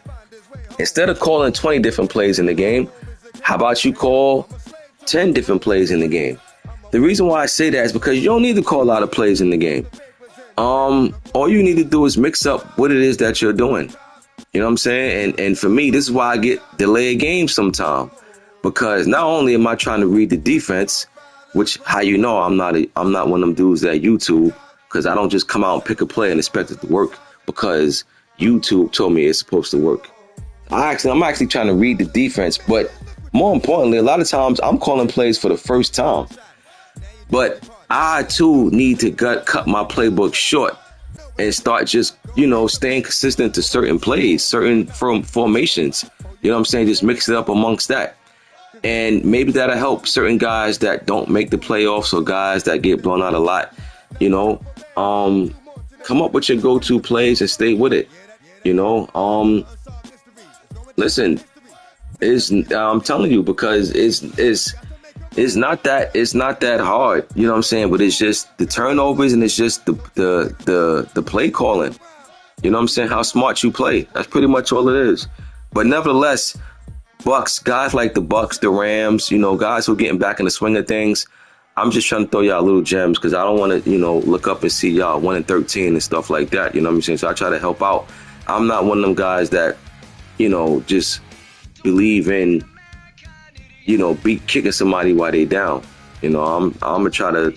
Instead of calling 20 different plays in the game, how about you call 10 different plays in the game? The reason why I say that is because you don't need to call a lot of plays in the game. All you need to do is mix up what it is that you're doing. You know what I'm saying? And for me, this is why I get delayed games sometimes, because not only am I trying to read the defense, which how I'm not one of them dudes that YouTube, because I don't just come out and pick a play and expect it to work because YouTube told me it's supposed to work. I'm actually trying to read the defense, but more importantly, a lot of times I'm calling plays for the first time. But I too need to cut my playbook short and start just, staying consistent to certain plays, certain formations. You know what I'm saying? Just mix it up amongst that. And maybe that'll help certain guys that don't make the playoffs or guys that get blown out a lot. Come up with your go-to plays and stay with it. Listen, I'm telling you, because it's not that hard, you know what I'm saying? But it's just the turnovers, and it's just the play calling. You know what I'm saying? How smart you play. That's pretty much all it is. But nevertheless, guys like the Bucks, the Rams, guys who are getting back in the swing of things. I'm just trying to throw y'all little gems because I don't want to, look up and see y'all 1-13 and stuff like that. You know what I'm saying? So I try to help out. I'm not one of them guys that, just believe in, kicking somebody while they down. I'm gonna try to,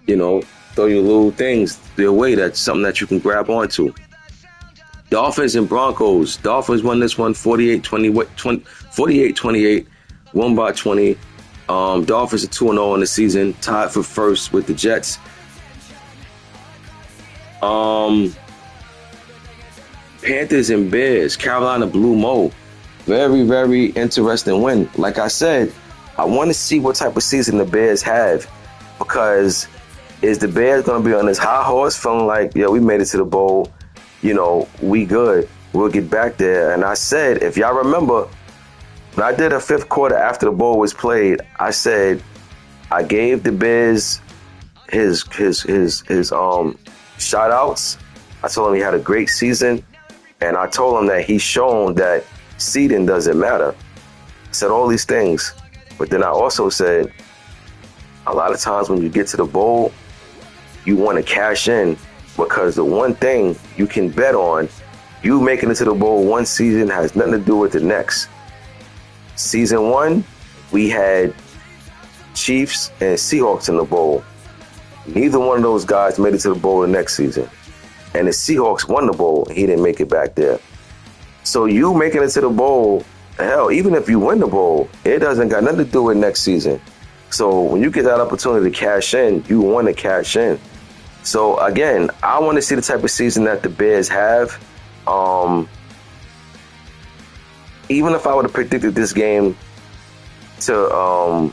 throw you little things their way. That's something that you can grab onto. Dolphins and Broncos. Dolphins won this one 48-28, won by 20. Dolphins are 2-0 in the season, tied for first with the Jets. Panthers and Bears. Carolina blew Mo. Very, very interesting win. Like I said, I want to see what type of season the Bears have, because is the Bears going to be on this high horse feeling like, we made it to the bowl, we good, we'll get back there. And I said, if y'all remember, when I did a 5th quarter after the bowl was played, I said I gave the Bears his shout outs. I told him he had a great season, and I told him that he's shown that seeding doesn't matter. I said all these things, but then I also said a lot of times when you get to the bowl, you want to cash in, because the one thing you can bet on, you making it to the bowl one season has nothing to do with the next. Season 1, we had Chiefs and Seahawks in the bowl. Neither one of those guys made it to the bowl the next season. And the Seahawks won the bowl, and he didn't make it back there. So you making it to the bowl, hell, even if you win the bowl, it doesn't got nothing to do with next season. So when you get that opportunity to cash in, you want to cash in. So again, I want to see the type of season that the Bears have. Even if I would have predicted this game to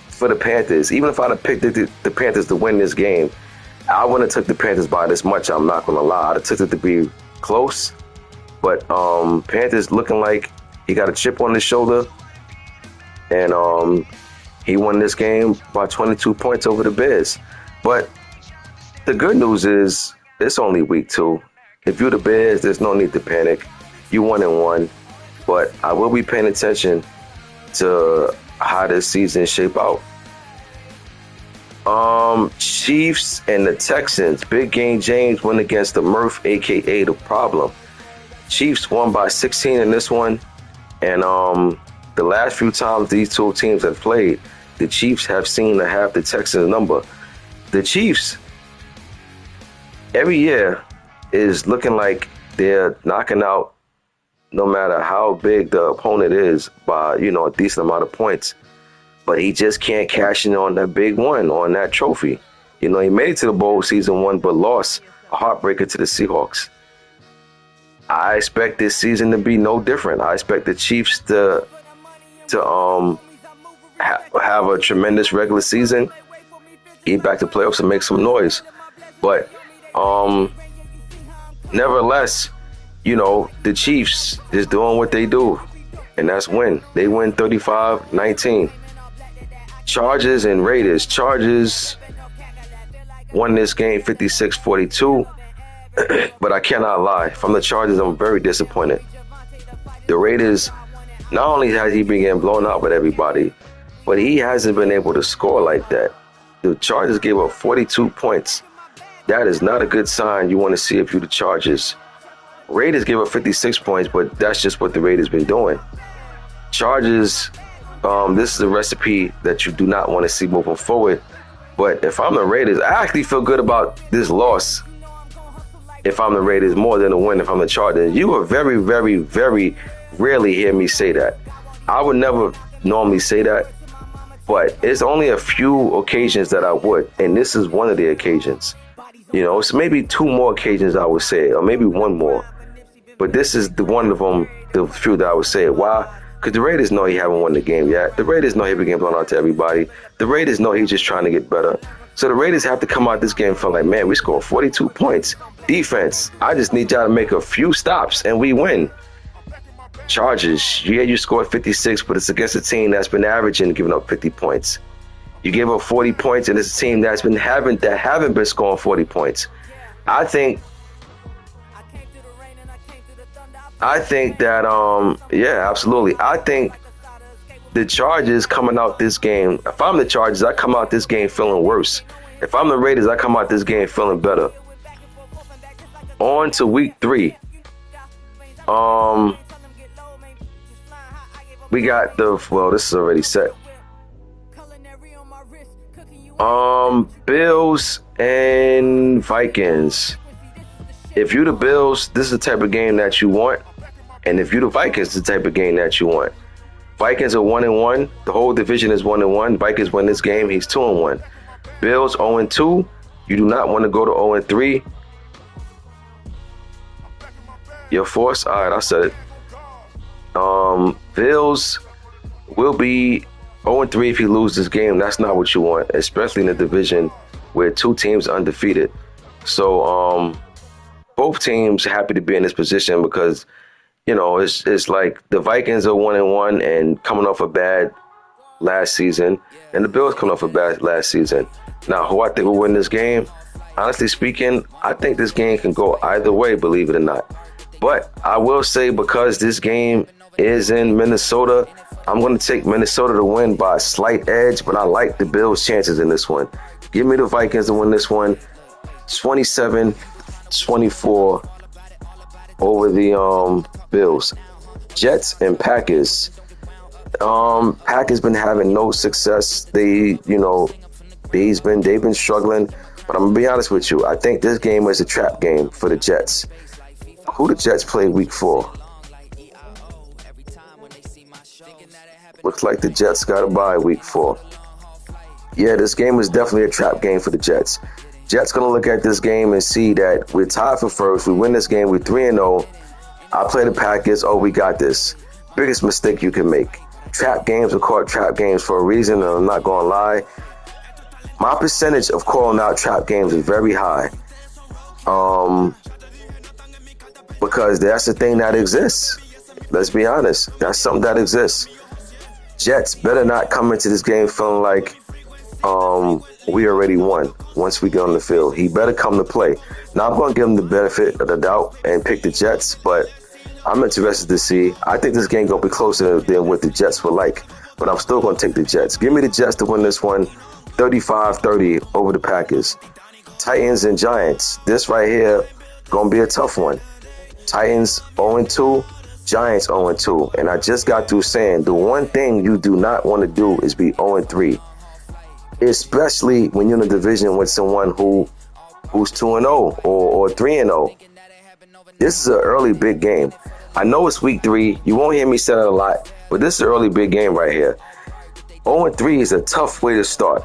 for the Panthers, even if I'd have predicted the Panthers to win this game, I wouldn't have took the Panthers by this much. I'm not going to lie. I'd have took it to be close. But Panthers looking like he got a chip on his shoulder. And he won this game by 22 points over the Bears. But the good news is It's only week 2. If you're the Bears, there's no need to panic. You 1-1, but I will be paying attention to how this season shape out. Chiefs and the Texans. Big game James went against the Murph, aka the Problem. Chiefs won by 16 in this one, and the last few times these two teams have played, the Chiefs have seen to have the Texans number. The Chiefs every year is looking like they're knocking out no matter how big the opponent is by, a decent amount of points. But he just can't cash in on that big one, on that trophy. He made it to the bowl season 1, but lost a heartbreaker to the Seahawks. I expect this season to be no different. I expect the Chiefs to have a tremendous regular season, get back to playoffs and make some noise. But nevertheless, the Chiefs is doing what they do, and that's win. They win 35-19. Chargers and Raiders. Chargers won this game 56-42, but I cannot lie. From the Chargers, I'm very disappointed. The Raiders, not only has he been getting blown out with everybody, but he hasn't been able to score like that. The Chargers gave up 42 points. That is not a good sign you want to see if you're the Chargers. Raiders gave up 56 points, but that's just what the Raiders been doing. Chargers, this is a recipe that you do not want to see moving forward. But if I'm the Raiders, I actually feel good about this loss. If I'm the Raiders, more than a win if I'm the Chargers. You will very, very, very rarely hear me say that. I would never normally say that, but it's only a few occasions that I would, and this is one of the occasions. So maybe 2 more occasions I would say it, or maybe 1 more. But this is the one of them, the few that I would say it. Why? Because the Raiders know he haven't won the game yet. The Raiders know he been getting blown out to everybody. The Raiders know he's just trying to get better. So the Raiders have to come out this game and feel like, man, we scored 42 points. Defense, I just need y'all to make a few stops and we win. Chargers, yeah, you scored 56, but it's against a team that's been averaging giving up 50 points. You gave up 40 points, and it's a team that haven't been scoring 40 points. I think that yeah, absolutely. I think the Chargers coming out this game. If I'm the Chargers, I come out this game feeling worse. If I'm the Raiders, I come out this game feeling better. On to week 3. We got this is already set. Bills and Vikings. If you the Bills, this is the type of game that you want. And if you the Vikings, the type of game that you want. Vikings are 1-1. The whole division is 1-1. Vikings win this game. He's 2-1. Bills 0-2. You do not want to go to 0-3. Your force. All right, I said it. Bills will be 0-3 if you lose this game. That's not what you want, especially in a division where 2 teams are undefeated. So both teams are happy to be in this position because, it's like the Vikings are 1-1 and coming off a bad last season, and the Bills coming off a bad last season. Now, who I think will win this game? Honestly speaking, I think this game can go either way, believe it or not. But I will say, because this game is in Minnesota, I'm going to take Minnesota to win by a slight edge, but I like the Bills' chances in this one. Give me the Vikings to win this one 27-24 over the Bills. Jets and Packers. Packers been having no success. They've been struggling, but I'm going to be honest with you. I think this game is a trap game for the Jets. Who the Jets play week 4? Looks like the Jets got a bye week 4. Yeah, this game is definitely a trap game for the Jets. Jets going to look at this game and see that we're tied for first. We win this game. We're 3-0. I play the Packers. Oh, we got this. Biggest mistake you can make. Trap games are called trap games for a reason, and I'm not going to lie. My percentage of calling out trap games is very high. Because that's the thing that exists. Let's be honest. That's something that exists. Jets better not come into this game feeling like we already won once we get on the field. He better come to play. Now, I'm going to give him the benefit of the doubt and pick the Jets, but I'm interested to see. I think this game going to be closer than what the Jets were like, but I'm still going to take the Jets. Give me the Jets to win this one, 35-30 over the Packers. Titans and Giants. This right here going to be a tough one. Titans 0-2, Giants 0-2. And I just got through saying the one thing you do not want to do is be 0-3. Especially when you're in a division with someone who's 2-0 or 3-0. This is an early big game. I know it's week 3. You won't hear me say that a lot, but this is an early big game right here. 0-3 is a tough way to start.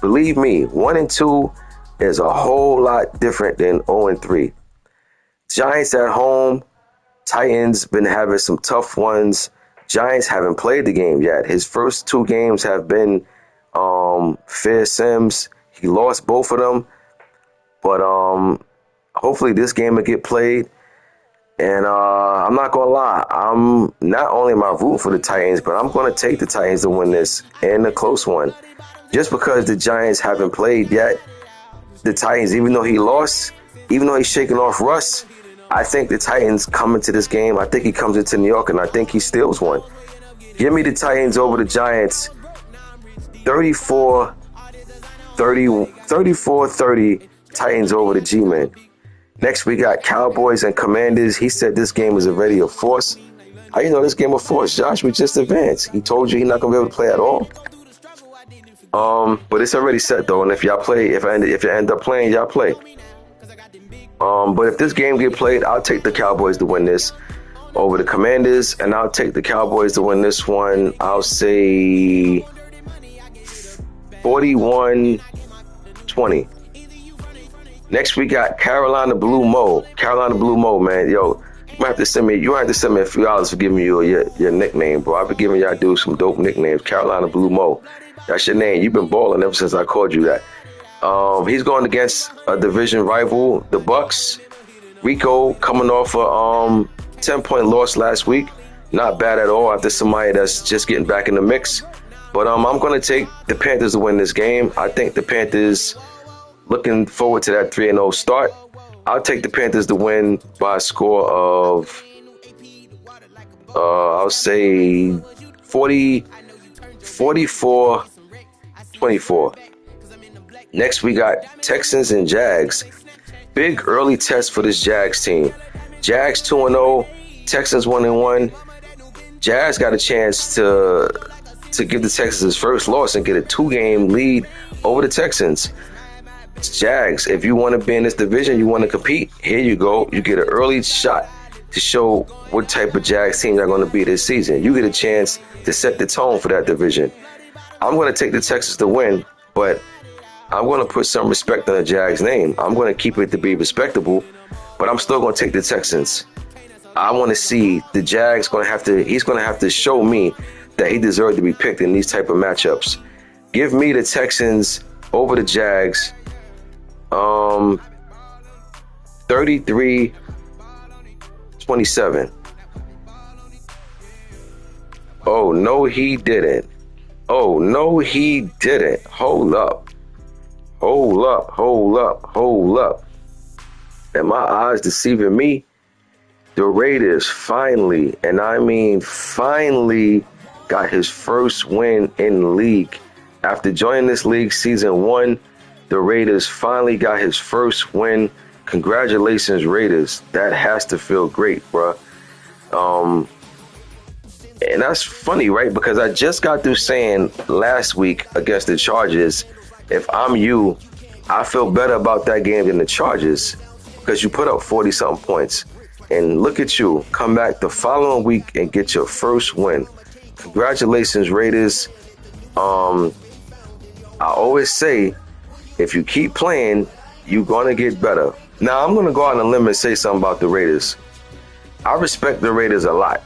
Believe me, 1-2 is a whole lot different than 0-3. Giants at home. Titans been having some tough ones. Giants haven't played the game yet. His first 2 games have been fair sims. He lost both of them, but hopefully this game will get played. And I'm not gonna lie, I'm not only am I rooting for the Titans, but I'm gonna take the Titans to win this in a close one, just because the Giants haven't played yet. The Titans, even though he lost, even though he's shaking off Russ, I think the Titans come into this game. I think he comes into New York, and I think he steals one. Give me the Titans over the Giants. 34-30 Titans over the G-Men. Next, we got Cowboys and Commanders. He said this game is already a force. How you know this game a force, Josh? We just advanced. He told you he's not going to be able to play at all. But it's already set, though. And if y'all play, if you end up playing, y'all play. But if this game get played, I'll take the Cowboys to win this over the Commanders. And I'll take the Cowboys to win this one. I'll say 41-20. Next, we got Carolina Blue Mo. Carolina Blue Mo, man. Yo, you might have to send me a few dollars for giving me your nickname, bro. I've been giving y'all dudes some dope nicknames. Carolina Blue Mo. That's your name. You've been balling ever since I called you that. He's going against a division rival, the Bucks. Rico coming off a 10-point loss last week. Not bad at all after somebody that's just getting back in the mix. But I'm going to take the Panthers to win this game. I think the Panthers, looking forward to that 3-0 start. I'll take the Panthers to win by a score of, I'll say 44-24. Next, we got Texans and Jags. Big early test for this Jags team. Jags 2-0, Texans 1-1. Jags got a chance to give the Texans his first loss and get a 2-game lead over the Texans. Jags, if you want to be in this division, you want to compete, here you go. You get an early shot to show what type of Jags team they're going to be this season. You get a chance to set the tone for that division. I'm going to take the Texans to win, but I'm going to put some respect on the Jags name. I'm going to keep it to be respectable, but I'm still going to take the Texans. I want to see the Jags he's going to have to show me that he deserved to be picked in these type of matchups. Give me the Texans over the Jags. 33-27. Oh, no, he didn't. Oh, no, he didn't. Hold up. Am my eyes deceiving me? The Raiders finally, and I mean finally, got his first win in the league. After joining this league season 1, the Raiders finally got his first win. Congratulations, Raiders. That has to feel great, bro. And that's funny, right? Because I just got through saying last week against the Chargers, if I'm you, I feel better about that game than the Chargers because you put up 40-something points. And look at you, come back the following week and get your first win. Congratulations, Raiders. I always say, if you keep playing, you're going to get better. Now, I'm going to go out on a limb and say something about the Raiders. I respect the Raiders a lot.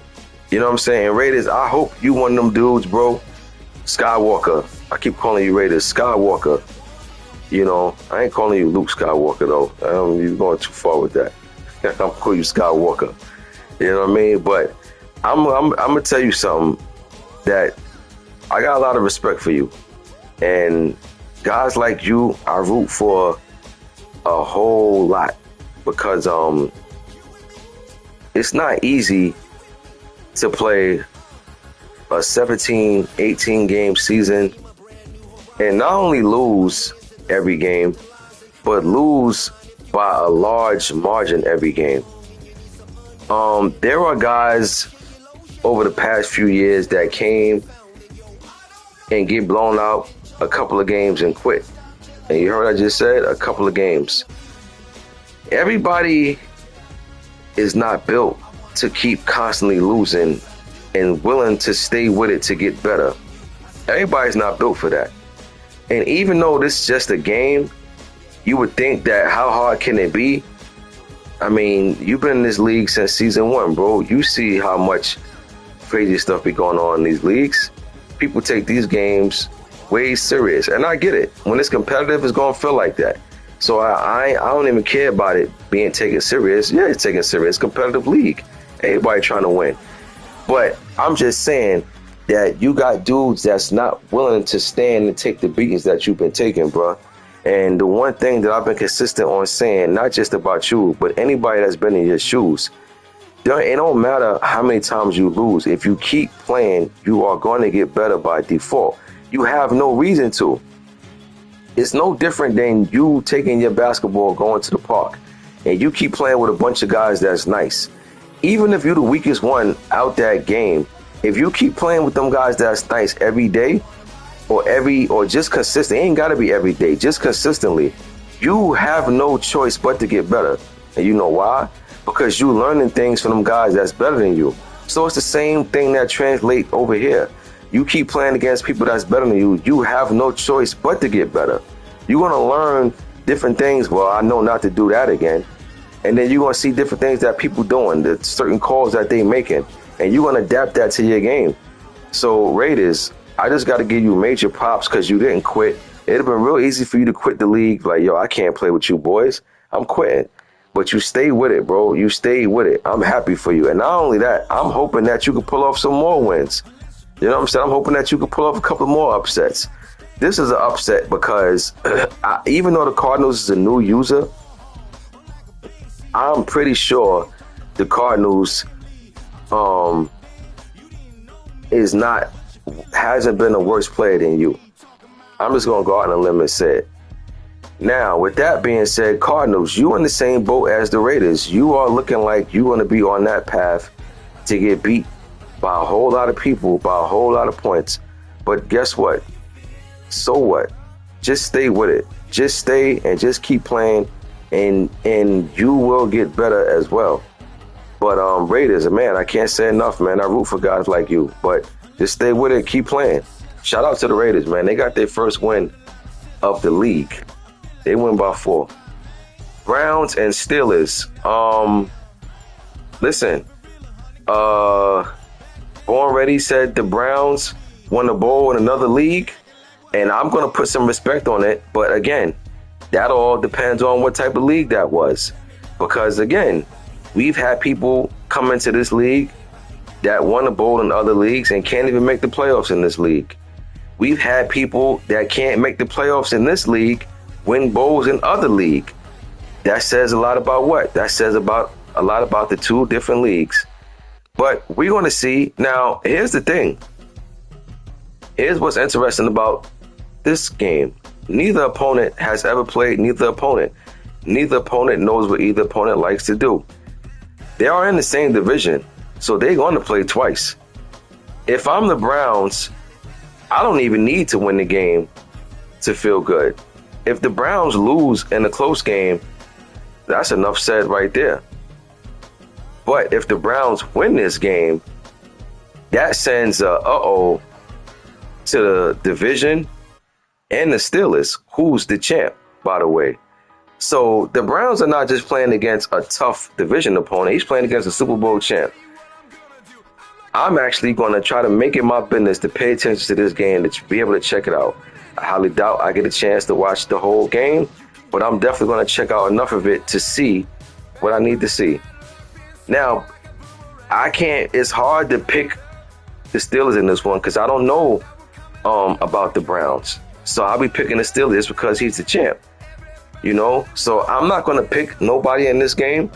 You know what I'm saying? Raiders, I hope you one of them dudes, bro. Skywalker. I keep calling you Raiders. Skywalker. You know, I ain't calling you Luke Skywalker, though. You're going too far with that. I'm calling you Skywalker. You know what I mean? But I'm going to tell you something that I got a lot of respect for you. And guys like you, I root for a whole lot because it's not easy to play a 17, 18 game season and not only lose every game, but lose by a large margin every game. There are guys over the past few years that came and get blown out a couple of games and quit. And you heard what I just said? A couple of games. Everybody is not built to keep constantly losing and willing to stay with it to get better. Everybody's not built for that. And even though this is just a game, you would think that how hard can it be? I mean, you've been in this league since season 1, bro. You see how much crazy stuff be going on in these leagues. People take these games way serious, and I get it. When it's competitive, it's gonna feel like that. So I don't even care about it being taken serious. Yeah, it's taken serious. It's a competitive league. Everybody trying to win. But I'm just saying that you got dudes that's not willing to stand and take the beatings that you've been taking, bro. And the one thing that I've been consistent on saying, not just about you, but anybody that's been in your shoes, it don't matter how many times you lose. If you keep playing, you are going to get better by default. You have no reason to. It's no different than you taking your basketball, going to the park, and you keep playing with a bunch of guys that's nice. Even if you're the weakest one out that game, if you keep playing with them guys that's nice every day, or just consistent, it ain't got to be every day, just consistently, you have no choice but to get better. And you know why? Because you learning things from them guys that's better than you. So it's the same thing that translates over here. You keep playing against people that's better than you, you have no choice but to get better. You're going to learn different things. Well, I know not to do that again. And then you're going to see different things that people doing, the certain calls that they making, and you're going to adapt that to your game. So Raiders, I just got to give you major props because you didn't quit. It'd have been real easy for you to quit the league. Like, yo, I can't play with you boys. I'm quitting. But you stay with it, bro. You stayed with it. I'm happy for you. And not only that, I'm hoping that you can pull off some more wins. You know what I'm saying? I'm hoping that you can pull off a couple more upsets. This is an upset because even though the Cardinals is a new user, I'm pretty sure the Cardinals hasn't been a worse player than you. I'm just gonna go out on a limb and say it. Now, with that being said, Cardinals, you in the same boat as the Raiders. You are looking like you're gonna be on that path to get beat by a whole lot of people, by a whole lot of points. But guess what? So what? Just stay with it. Just stay and just keep playing, and you will get better as well. But Raiders, man, I can't say enough, man. I root for guys like you. But just stay with it, keep playing. Shout out to the Raiders, man. They got their first win of the league. They win by 4. Browns and Steelers. Listen, Born Ready said the Browns won the bowl in another league, and I'm going to put some respect on it. But again, that all depends on what type of league that was. Because again, we've had people come into this league that won a bowl in other leagues and can't even make the playoffs in this league. We've had people that can't make the playoffs in this league win bowls in other league. That says a lot about what? That says about a lot about the two different leagues. But we're going to see. Now, here's the thing. Here's what's interesting about this game. Neither opponent has ever played neither opponent. Neither opponent knows what either opponent likes to do. They are in the same division, so they're going to play twice. If I'm the Browns, I don't even need to win the game to feel good. If the Browns lose in a close game, that's enough said right there. But if the Browns win this game, that sends a uh-oh to the division and the Steelers, who's the champ, by the way. So the Browns are not just playing against a tough division opponent. He's playing against a Super Bowl champ. I'm actually going to try to make it my business to pay attention to this game, to be able to check it out. I highly doubt I get a chance to watch the whole game, but I'm definitely going to check out enough of it to see what I need to see. Now, it's hard to pick the Steelers in this one because I don't know about the Browns. So I'll be picking the Steelers because he's the champ. So I'm not going to pick nobody in this game.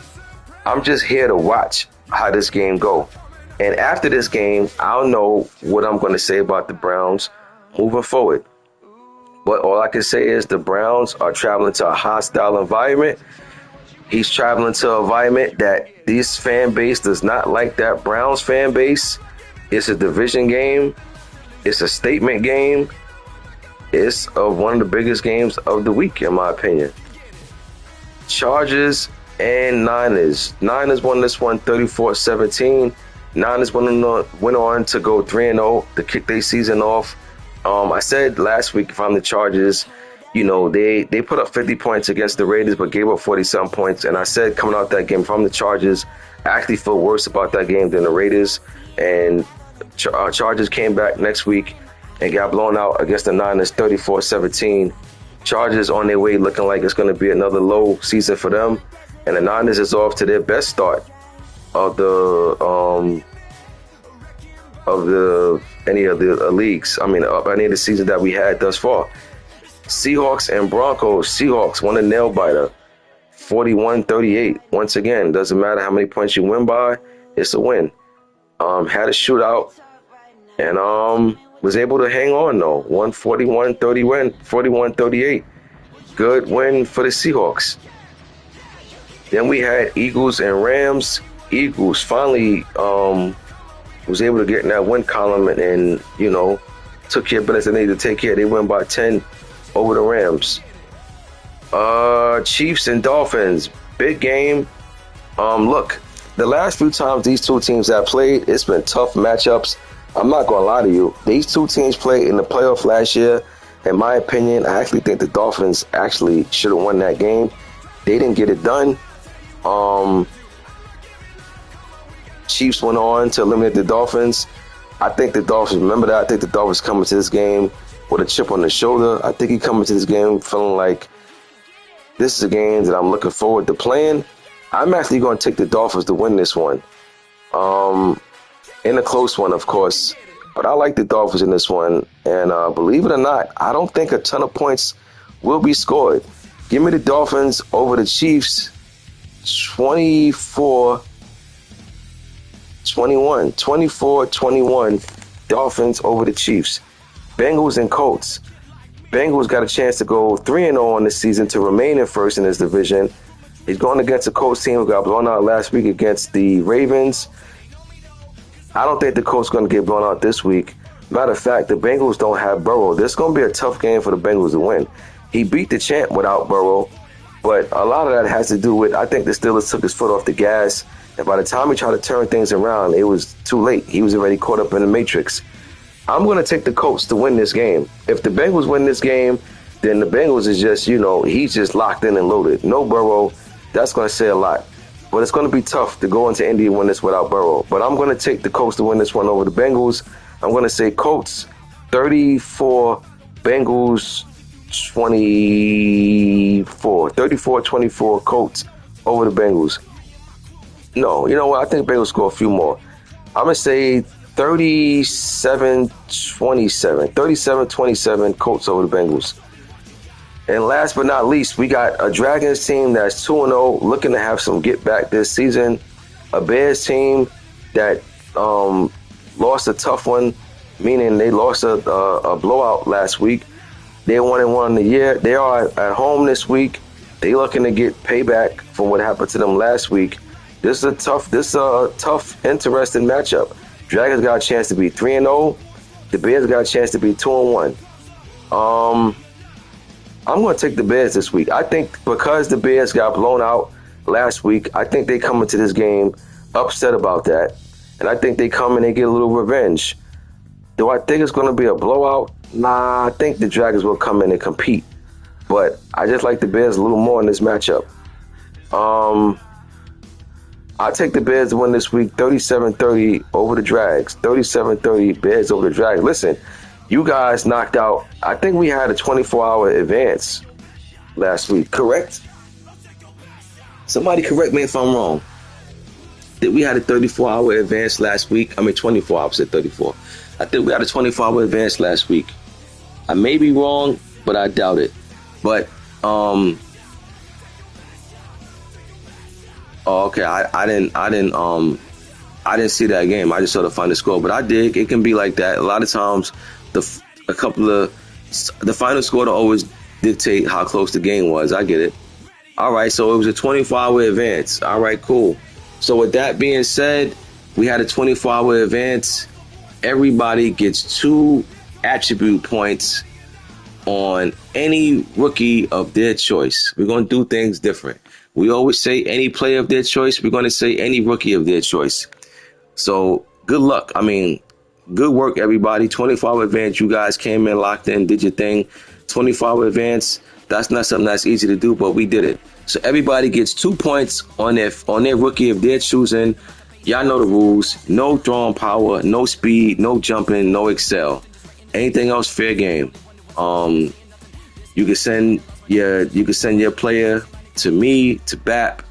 I'm just here to watch how this game go. And after this game, I'll know what I'm going to say about the Browns moving forward. But all I can say is the Browns are traveling to a hostile environment. He's traveling to an environment that this fan base does not like. That Browns fan base. It's a division game. It's a statement game. It's one of the biggest games of the week, in my opinion. Chargers and Niners. Niners won this one 34-17. Niners went on to go 3-0 to kick their season off. I said last week, if I'm the Chargers, they put up 50 points against the Raiders, but gave up 47 points. And I said coming out that game, if I'm the Chargers, I actually feel worse about that game than the Raiders. And Chargers came back next week and got blown out against the Niners 34-17. Chargers on their way looking like it's going to be another low season for them. And the Niners is off to their best start of any of the leagues. I mean, of any of the seasons that we had thus far. Seahawks and Broncos. Seahawks won a nail biter, 41-38. Once again, doesn't matter how many points you win by, it's a win. Had a shootout and was able to hang on though. 41-38. Good win for the Seahawks. Then we had Eagles and Rams. Eagles finally was able to get in that win column and took care of business they needed to take care. They win by 10 over the Rams. Chiefs and Dolphins, big game. Look, the last few times these two teams have played, it's been tough matchups. I'm not going to lie to you. These two teams played in the playoff last year. In my opinion, I actually think the Dolphins actually should have won that game. They didn't get it done. Chiefs went on to eliminate the Dolphins. I think the Dolphins, remember that, I think the Dolphins coming to this game with a chip on their shoulder. I think he coming to this game feeling like this is a game that I'm looking forward to playing. I'm actually going to take the Dolphins to win this one. In a close one, of course. But I like the Dolphins in this one. And believe it or not, I don't think a ton of points will be scored. Give me the Dolphins over the Chiefs 24-21. 24-21. Dolphins over the Chiefs. Bengals and Colts. Bengals got a chance to go 3-0 on this season to remain in first in this division. He's going against a Colts team who got blown out last week against the Ravens. I don't think the Colts going to get blown out this week. Matter of fact, the Bengals don't have Burrow. This is going to be a tough game for the Bengals to win. He beat the champ without Burrow, but a lot of that has to do with, I think the Steelers took his foot off the gas, and by the time he tried to turn things around, it was too late. He was already caught up in the matrix. I'm going to take the Colts to win this game. If the Bengals win this game, then the Bengals is just, he's just locked in and loaded. No Burrow. That's going to say a lot. But it's going to be tough to go into Indy and win this without Burrow. But I'm going to take the Colts to win this one over the Bengals. I'm going to say Colts 34, Bengals 24. 34-24 Colts over the Bengals. No, you know what? I think Bengals score a few more. I'm going to say 37-27. 37-27 Colts over the Bengals. And last but not least, we got a Dragons team that's 2-0, looking to have some get back this season. A Bears team that lost a tough one, meaning they lost a blowout last week. They 1-1 in the year. They are at home this week. They looking to get payback for what happened to them last week. This is a tough, interesting matchup. Dragons got a chance to be 3-0. The Bears got a chance to be 2-1. I'm going to take the Bears this week. I think because the Bears got blown out last week, I think they come into this game upset about that. And I think they come and they get a little revenge. Do I think it's going to be a blowout? Nah, I think the Dragons will come in and compete. But I just like the Bears a little more in this matchup. I'll take the Bears to win this week 37-30 over the Drags. 37-30 Bears over the Drags. Listen, you guys knocked out, I think we had a 24-hour advance last week, correct? Somebody correct me if I'm wrong. That we had a 34-hour advance last week. 24 hours at 34. I think we had a 24-hour advance last week. I may be wrong, but I doubt it. But oh, okay. I didn't see that game. I just saw the final score, but I did. It can be like that. A lot of times, a couple of the final score to always dictate how close the game was. I get it. All right, so it was a 24-hour advance. All right, cool. So with that being said, we had a 24-hour advance. Everybody gets 2 attribute points on any rookie of their choice. We're going to do things different. We always say any player of their choice. We're going to say any rookie of their choice. So good luck. I mean, good work, everybody. 24-hour advance. You guys came in, locked in, did your thing. 24-hour advance. That's not something that's easy to do, but we did it. So everybody gets 2 points on their rookie of their choosing. Y'all know the rules. No throwing power, no speed, no jumping, no excel. Anything else, fair game. You can send your player to me, to BAP,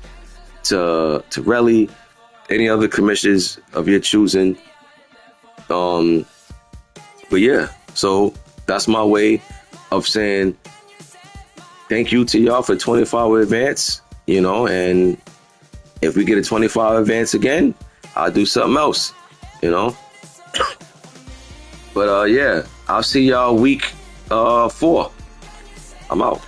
to Relly, any other commissioners of your choosing. But yeah, so that's my way of saying thank you to y'all for 24-hour advance, and if we get a 24-hour advance again, I'll do something else, But yeah, I'll see y'all week 4. I'm out.